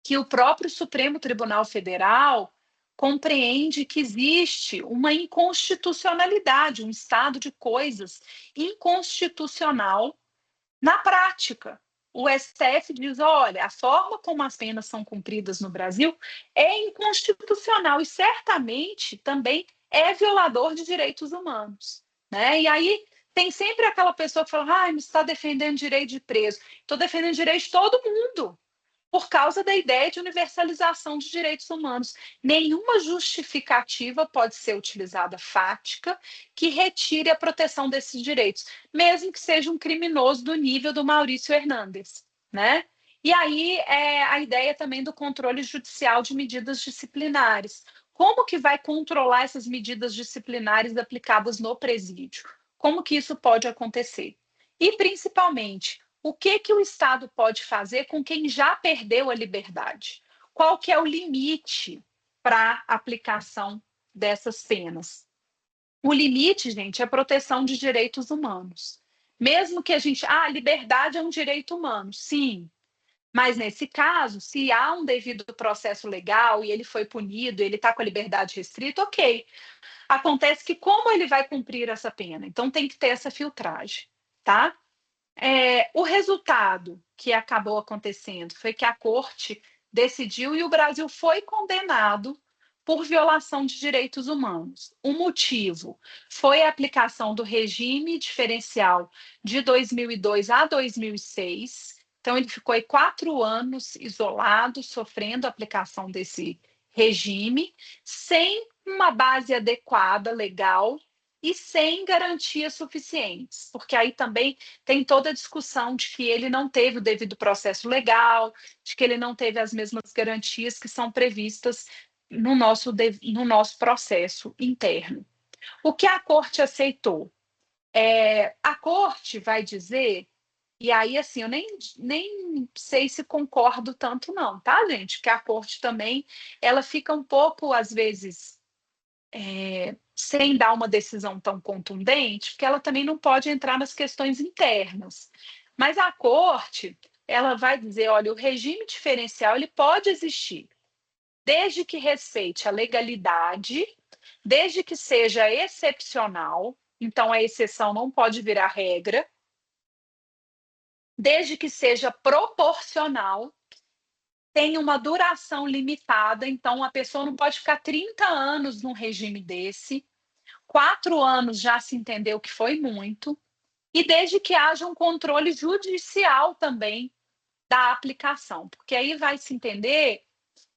que o próprio Supremo Tribunal Federal compreende que existe uma inconstitucionalidade, um estado de coisas inconstitucional na prática. O STF diz: olha, a forma como as penas são cumpridas no Brasil é inconstitucional e certamente também é violador de direitos humanos. Né? E aí tem sempre aquela pessoa que fala: ah, mas está defendendo direito de preso. Estou defendendo direito de todo mundo, por causa da ideia de universalização de direitos humanos. Nenhuma justificativa pode ser utilizada fática que retire a proteção desses direitos, mesmo que seja um criminoso do nível do Maurício Hernandes, né? E aí a ideia também do controle judicial de medidas disciplinares. Como que vai controlar essas medidas disciplinares aplicadas no presídio? Como que isso pode acontecer? E, principalmente, o que o Estado pode fazer com quem já perdeu a liberdade? Qual que é o limite para a aplicação dessas penas? O limite, gente, é a proteção de direitos humanos. Mesmo que a gente, a liberdade é um direito humano, sim. Mas nesse caso, se há um devido processo legal e ele foi punido, ele está com a liberdade restrita, ok. Acontece que como ele vai cumprir essa pena? Então tem que ter essa filtragem, tá? O resultado que acabou acontecendo foi que a corte decidiu e o Brasil foi condenado por violação de direitos humanos. O motivo foi a aplicação do regime diferencial de 2002 a 2006. Então, ele ficou aí 4 anos isolado, sofrendo a aplicação desse regime, sem uma base adequada, legal, e sem garantias suficientes, porque aí também tem toda a discussão de que ele não teve o devido processo legal, de que ele não teve as mesmas garantias que são previstas no nosso processo interno. O que a corte aceitou? A corte vai dizer, e aí assim, eu nem sei se concordo tanto não, tá, gente? Porque a corte também, ela fica um pouco, às vezes, sem dar uma decisão tão contundente, porque ela também não pode entrar nas questões internas. Mas a corte, ela vai dizer, olha, o regime diferencial ele pode existir, desde que respeite a legalidade, desde que seja excepcional, então a exceção não pode virar regra, desde que seja proporcional, tem uma duração limitada, então a pessoa não pode ficar 30 anos num regime desse. 4 anos já se entendeu que foi muito, e desde que haja um controle judicial também da aplicação, porque aí vai se entender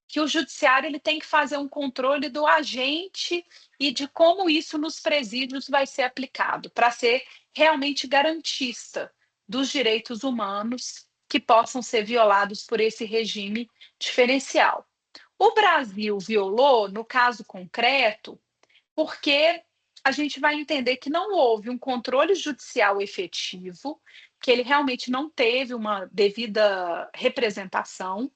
que o judiciário ele tem que fazer um controle do agente e de como isso nos presídios vai ser aplicado, para ser realmente garantista dos direitos humanos que possam ser violados por esse regime diferencial. O Brasil violou, no caso concreto, porque a gente vai entender que não houve um controle judicial efetivo, que ele realmente não teve uma devida representação,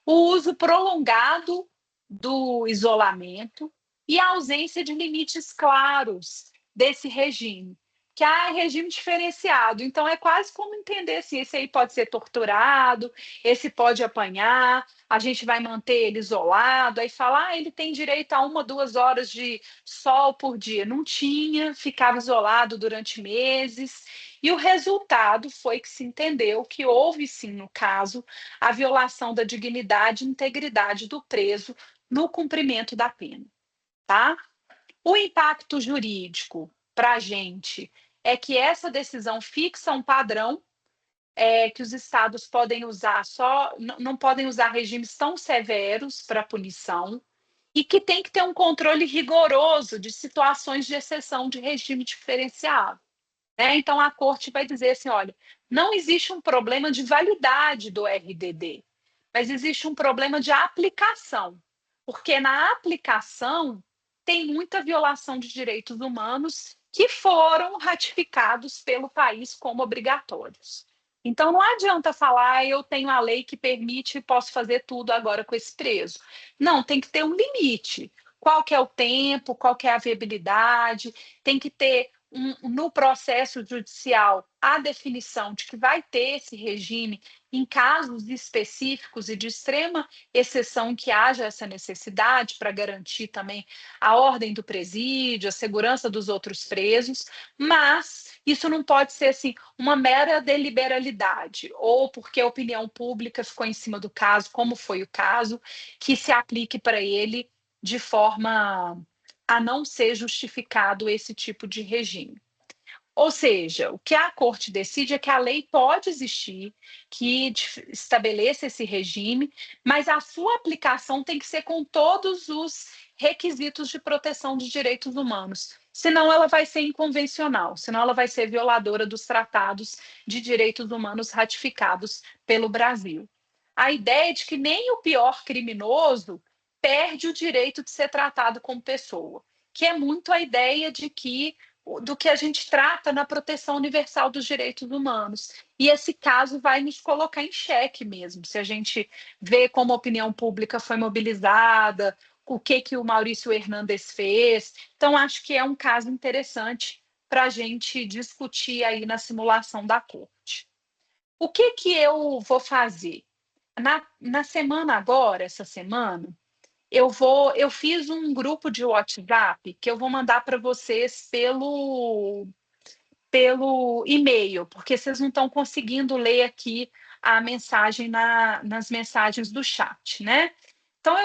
o uso prolongado do isolamento e a ausência de limites claros desse regime, que é regime diferenciado. Então é quase como entender assim, esse aí pode ser torturado, esse pode apanhar, a gente vai manter ele isolado, aí fala, ele tem direito a 1, 2 horas de sol por dia. Não tinha, ficava isolado durante meses. E o resultado foi que se entendeu que houve sim, no caso, a violação da dignidade e integridade do preso no cumprimento da pena, tá? O impacto jurídico para a gente é que essa decisão fixa um padrão que os estados podem usar não podem usar regimes tão severos para punição e que tem que ter um controle rigoroso de situações de exceção de regime diferenciado. Né? Então, a corte vai dizer assim: olha, não existe um problema de validade do RDD, mas existe um problema de aplicação, porque na aplicação tem muita violação de direitos humanos que foram ratificados pelo país como obrigatórios. Então, não adianta falar, eu tenho a lei que permite e posso fazer tudo agora com esse preso. Não, tem que ter um limite. Qual que é o tempo, qual que é a viabilidade, tem que ter no processo judicial a definição de que vai ter esse regime em casos específicos e de extrema exceção que haja essa necessidade para garantir também a ordem do presídio, a segurança dos outros presos, mas isso não pode ser assim uma mera deliberalidade ou porque a opinião pública ficou em cima do caso, como foi o caso, que se aplique para ele de forma a não ser justificado esse tipo de regime. Ou seja, o que a corte decide é que a lei pode existir, que estabeleça esse regime, mas a sua aplicação tem que ser com todos os requisitos de proteção dos direitos humanos. Senão ela vai ser inconvencional, senão ela vai ser violadora dos tratados de direitos humanos ratificados pelo Brasil. A ideia é de que nem o pior criminoso perde o direito de ser tratado como pessoa, que é muito a ideia de que do que a gente trata na proteção universal dos direitos humanos. E esse caso vai nos colocar em xeque mesmo, se a gente vê como a opinião pública foi mobilizada, o que o Maurício Hernandes fez. Então, acho que é um caso interessante para a gente discutir aí na simulação da corte. O que eu vou fazer? Na semana agora, essa semana, eu fiz um grupo de WhatsApp que eu vou mandar para vocês pelo e-mail, porque vocês não estão conseguindo ler aqui a mensagem nas mensagens do chat, né? Então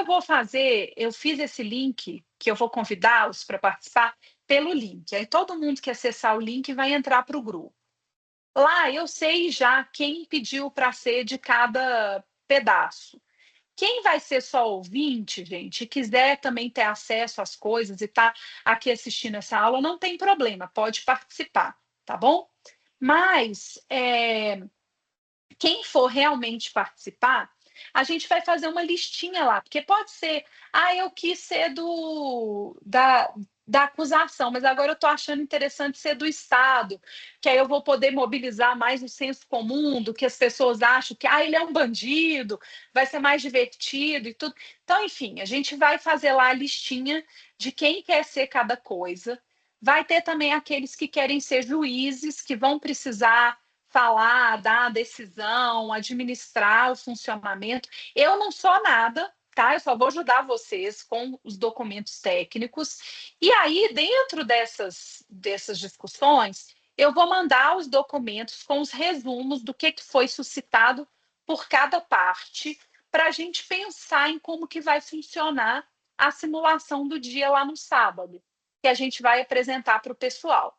eu fiz esse link que eu vou convidá-los para participar pelo link. Aí todo mundo que acessar o link vai entrar para o grupo. Lá eu sei já quem pediu para ser de cada pedaço. Quem vai ser só ouvinte, gente, e quiser também ter acesso às coisas e tá aqui assistindo essa aula, não tem problema, pode participar, tá bom? Mas quem for realmente participar, a gente vai fazer uma listinha lá, porque pode ser, eu quis ser da acusação, mas agora eu estou achando interessante ser do Estado, que aí eu vou poder mobilizar mais o senso comum do que as pessoas acham que ele é um bandido, vai ser mais divertido e tudo. Então, enfim, a gente vai fazer lá a listinha de quem quer ser cada coisa. Vai ter também aqueles que querem ser juízes, que vão precisar falar, dar a decisão, administrar o funcionamento. Eu não sou nada, tá? Eu só vou ajudar vocês com os documentos técnicos. E aí, dentro dessas discussões, eu vou mandar os documentos com os resumos do que foi suscitado por cada parte, para a gente pensar em como que vai funcionar a simulação do dia lá no sábado, que a gente vai apresentar para o pessoal.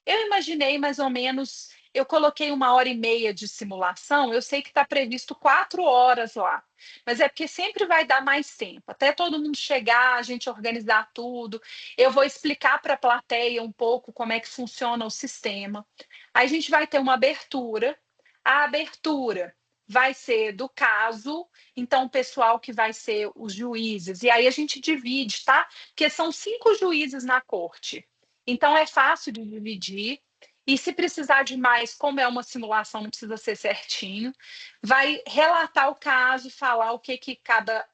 Eu imaginei mais ou menos eu coloquei 1h30 de simulação, eu sei que está previsto 4 horas lá, mas é porque sempre vai dar mais tempo, até todo mundo chegar, a gente organizar tudo. Eu vou explicar para a plateia um pouco como é que funciona o sistema. Aí a gente vai ter uma abertura. A abertura vai ser do caso, então o pessoal que vai ser os juízes, e aí a gente divide, tá? Porque são 5 juízes na corte. Então é fácil de dividir. E se precisar de mais, como é uma simulação, não precisa ser certinho, vai relatar o caso, falar o que, que cada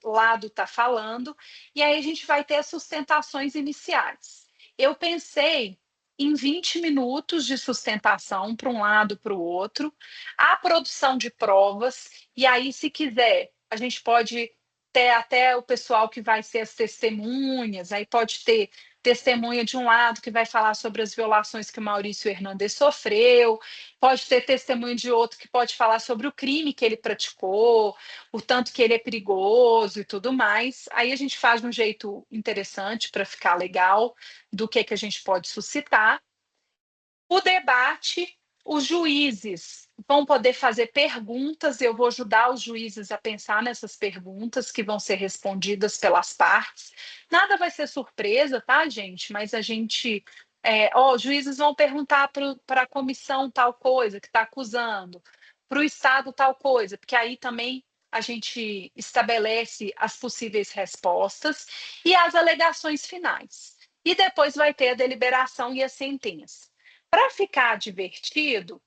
lado está falando, e aí a gente vai ter as sustentações iniciais. Eu pensei em 20 minutos de sustentação para um lado, para o outro, a produção de provas, e aí, se quiser, a gente pode ter até o pessoal que vai ser as testemunhas, aí pode ter testemunha de um lado que vai falar sobre as violações que o Maurício Hernandes sofreu, pode ter testemunha de outro que pode falar sobre o crime que ele praticou, o tanto que ele é perigoso e tudo mais. Aí a gente faz de um jeito interessante para ficar legal do que a gente pode suscitar. O debate, os juízes vão poder fazer perguntas, eu vou ajudar os juízes a pensar nessas perguntas que vão ser respondidas pelas partes. Nada vai ser surpresa, tá, gente? Mas a gente. Os juízes vão perguntar para a comissão tal coisa que está acusando, para o Estado tal coisa, porque aí também a gente estabelece as possíveis respostas e as alegações finais. E depois vai ter a deliberação e a sentença. Para ficar divertido,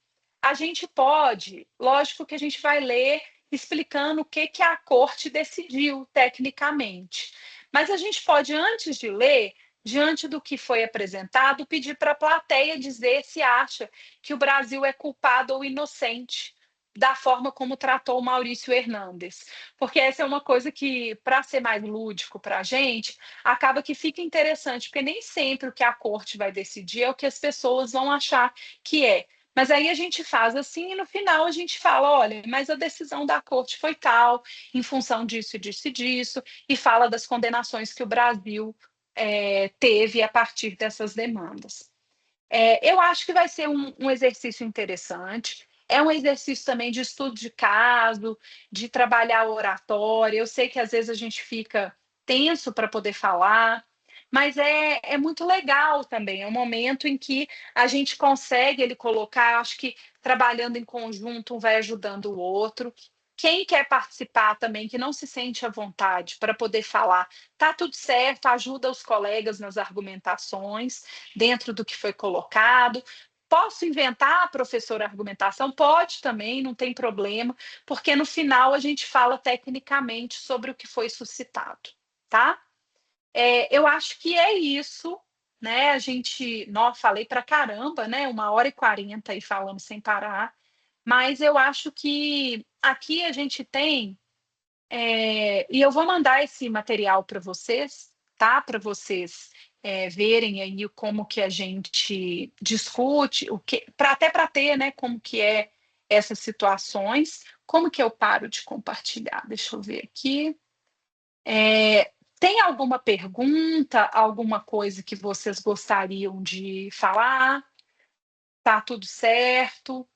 a gente pode, lógico que a gente vai ler explicando o que, que a corte decidiu tecnicamente. Mas a gente pode, antes de ler, diante do que foi apresentado, pedir para a plateia dizer se acha que o Brasil é culpado ou inocente da forma como tratou o Maurício Hernandes. Porque essa é uma coisa que, para ser mais lúdico para a gente, acaba que fica interessante, porque nem sempre o que a corte vai decidir é o que as pessoas vão achar que é. Mas aí a gente faz assim e no final a gente fala, olha, mas a decisão da corte foi tal, em função disso, disso e disso, e fala das condenações que o Brasil teve a partir dessas demandas. Eu acho que vai ser um exercício interessante. É um exercício também de estudo de caso, de trabalhar a oratória. Eu sei que às vezes a gente fica tenso para poder falar, mas é muito legal também. É um momento em que a gente consegue ele colocar, acho que trabalhando em conjunto, um vai ajudando o outro. Quem quer participar também, que não se sente à vontade para poder falar, tá tudo certo, ajuda os colegas nas argumentações dentro do que foi colocado. Posso inventar, professor, argumentação? Pode também, não tem problema, porque no final a gente fala tecnicamente sobre o que foi suscitado, tá? Eu acho que é isso, né? A gente, não, falei para caramba, né? 1h40 aí falando sem parar, mas eu acho que aqui a gente tem, e eu vou mandar esse material para vocês, tá? Para vocês verem aí como que a gente discute, o que, até para ter, né? Como que é essas situações. Como que eu paro de compartilhar? Deixa eu ver aqui. Tem alguma pergunta, alguma coisa que vocês gostariam de falar? Tá tudo certo?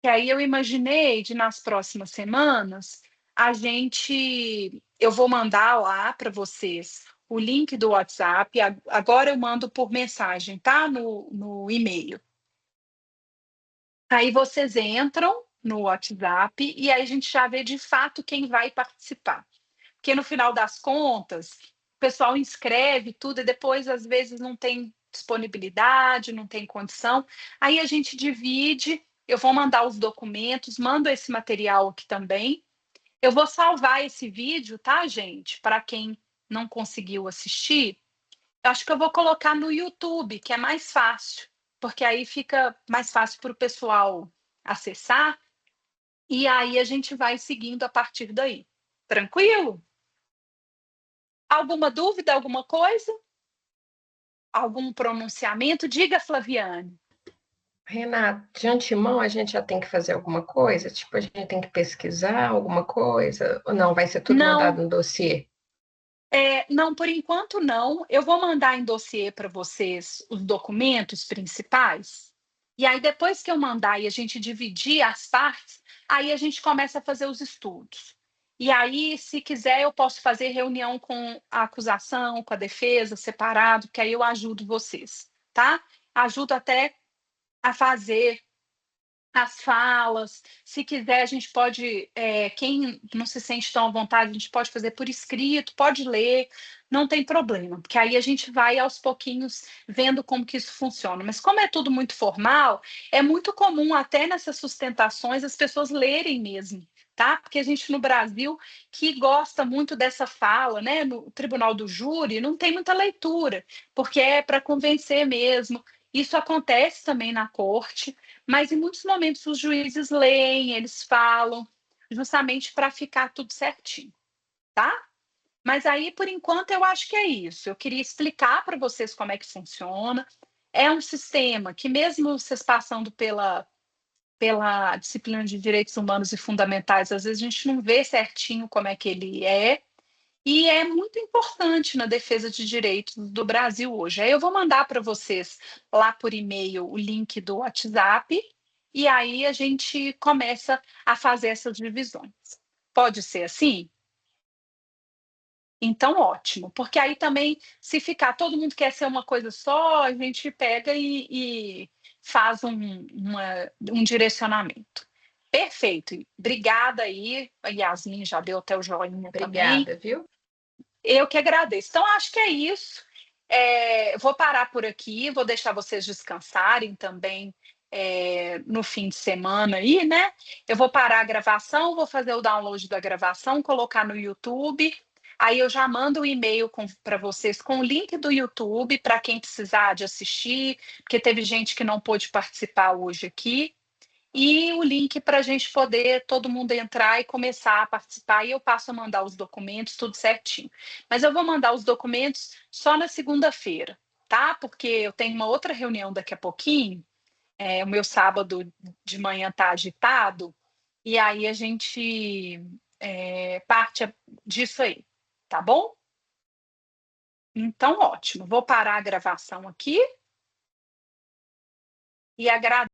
Que aí eu imaginei de nas próximas semanas eu vou mandar lá para vocês o link do WhatsApp. Agora eu mando por mensagem, tá? No e-mail. Aí vocês entram no WhatsApp e aí a gente já vê de fato quem vai participar. Porque no final das contas, o pessoal inscreve tudo e depois às vezes não tem disponibilidade, não tem condição. Aí a gente divide, eu vou mandar os documentos, mando esse material aqui também. Eu vou salvar esse vídeo, tá, gente? Para quem não conseguiu assistir, eu acho que eu vou colocar no YouTube, que é mais fácil, porque aí fica mais fácil para o pessoal acessar, e aí a gente vai seguindo a partir daí. Tranquilo? Alguma dúvida, alguma coisa? Algum pronunciamento? Diga, Flaviane. Renato, de antemão a gente já tem que fazer alguma coisa? Tipo, a gente tem que pesquisar alguma coisa? Ou não, vai ser tudo Não, mandado no dossiê? não, por enquanto não. Eu vou mandar em dossiê para vocês os documentos principais. E aí, depois que eu mandar e a gente dividir as partes, aí a gente começa a fazer os estudos. E aí, se quiser, eu posso fazer reunião com a acusação, com a defesa, separado, que aí eu ajudo vocês, tá? Ajudo até a fazer as falas. Se quiser, a gente pode, quem não se sente tão à vontade, a gente pode fazer por escrito, pode ler, não tem problema, porque aí a gente vai aos pouquinhos vendo como que isso funciona. Mas como é tudo muito formal, é muito comum até nessas sustentações as pessoas lerem mesmo. Tá? Porque a gente no Brasil que gosta muito dessa fala, né? No tribunal do júri não tem muita leitura, porque é para convencer mesmo. Isso acontece também na corte, mas em muitos momentos os juízes leem, eles falam, justamente para ficar tudo certinho, tá? Mas aí, por enquanto, eu acho que é isso. Eu queria explicar para vocês como é que funciona. É um sistema que, mesmo vocês passando pela disciplina de direitos humanos e fundamentais, às vezes a gente não vê certinho como é que ele é, e é muito importante na defesa de direitos do Brasil hoje. Aí eu vou mandar para vocês lá por e-mail o link do WhatsApp, e aí a gente começa a fazer essas divisões. Pode ser assim? Então, ótimo, porque aí também, se ficar todo mundo quer ser uma coisa só, a gente pega e faz um direcionamento. Perfeito. Obrigada aí. A Yasmin já deu até o joinha também. Obrigada, viu? Eu que agradeço. Então, acho que é isso. Vou parar por aqui, vou deixar vocês descansarem também no fim de semana aí, né? Eu vou parar a gravação, vou fazer o download da gravação, colocar no YouTube. Aí eu já mando o e-mail para vocês com o link do YouTube para quem precisar de assistir, porque teve gente que não pôde participar hoje aqui. E o link para a gente poder todo mundo entrar e começar a participar, e eu passo a mandar os documentos, tudo certinho. Mas eu vou mandar os documentos só na segunda-feira, tá? Porque eu tenho uma outra reunião daqui a pouquinho, o meu sábado de manhã está agitado, e aí a gente parte disso aí, tá bom? Então, ótimo. Vou parar a gravação aqui e agradeço.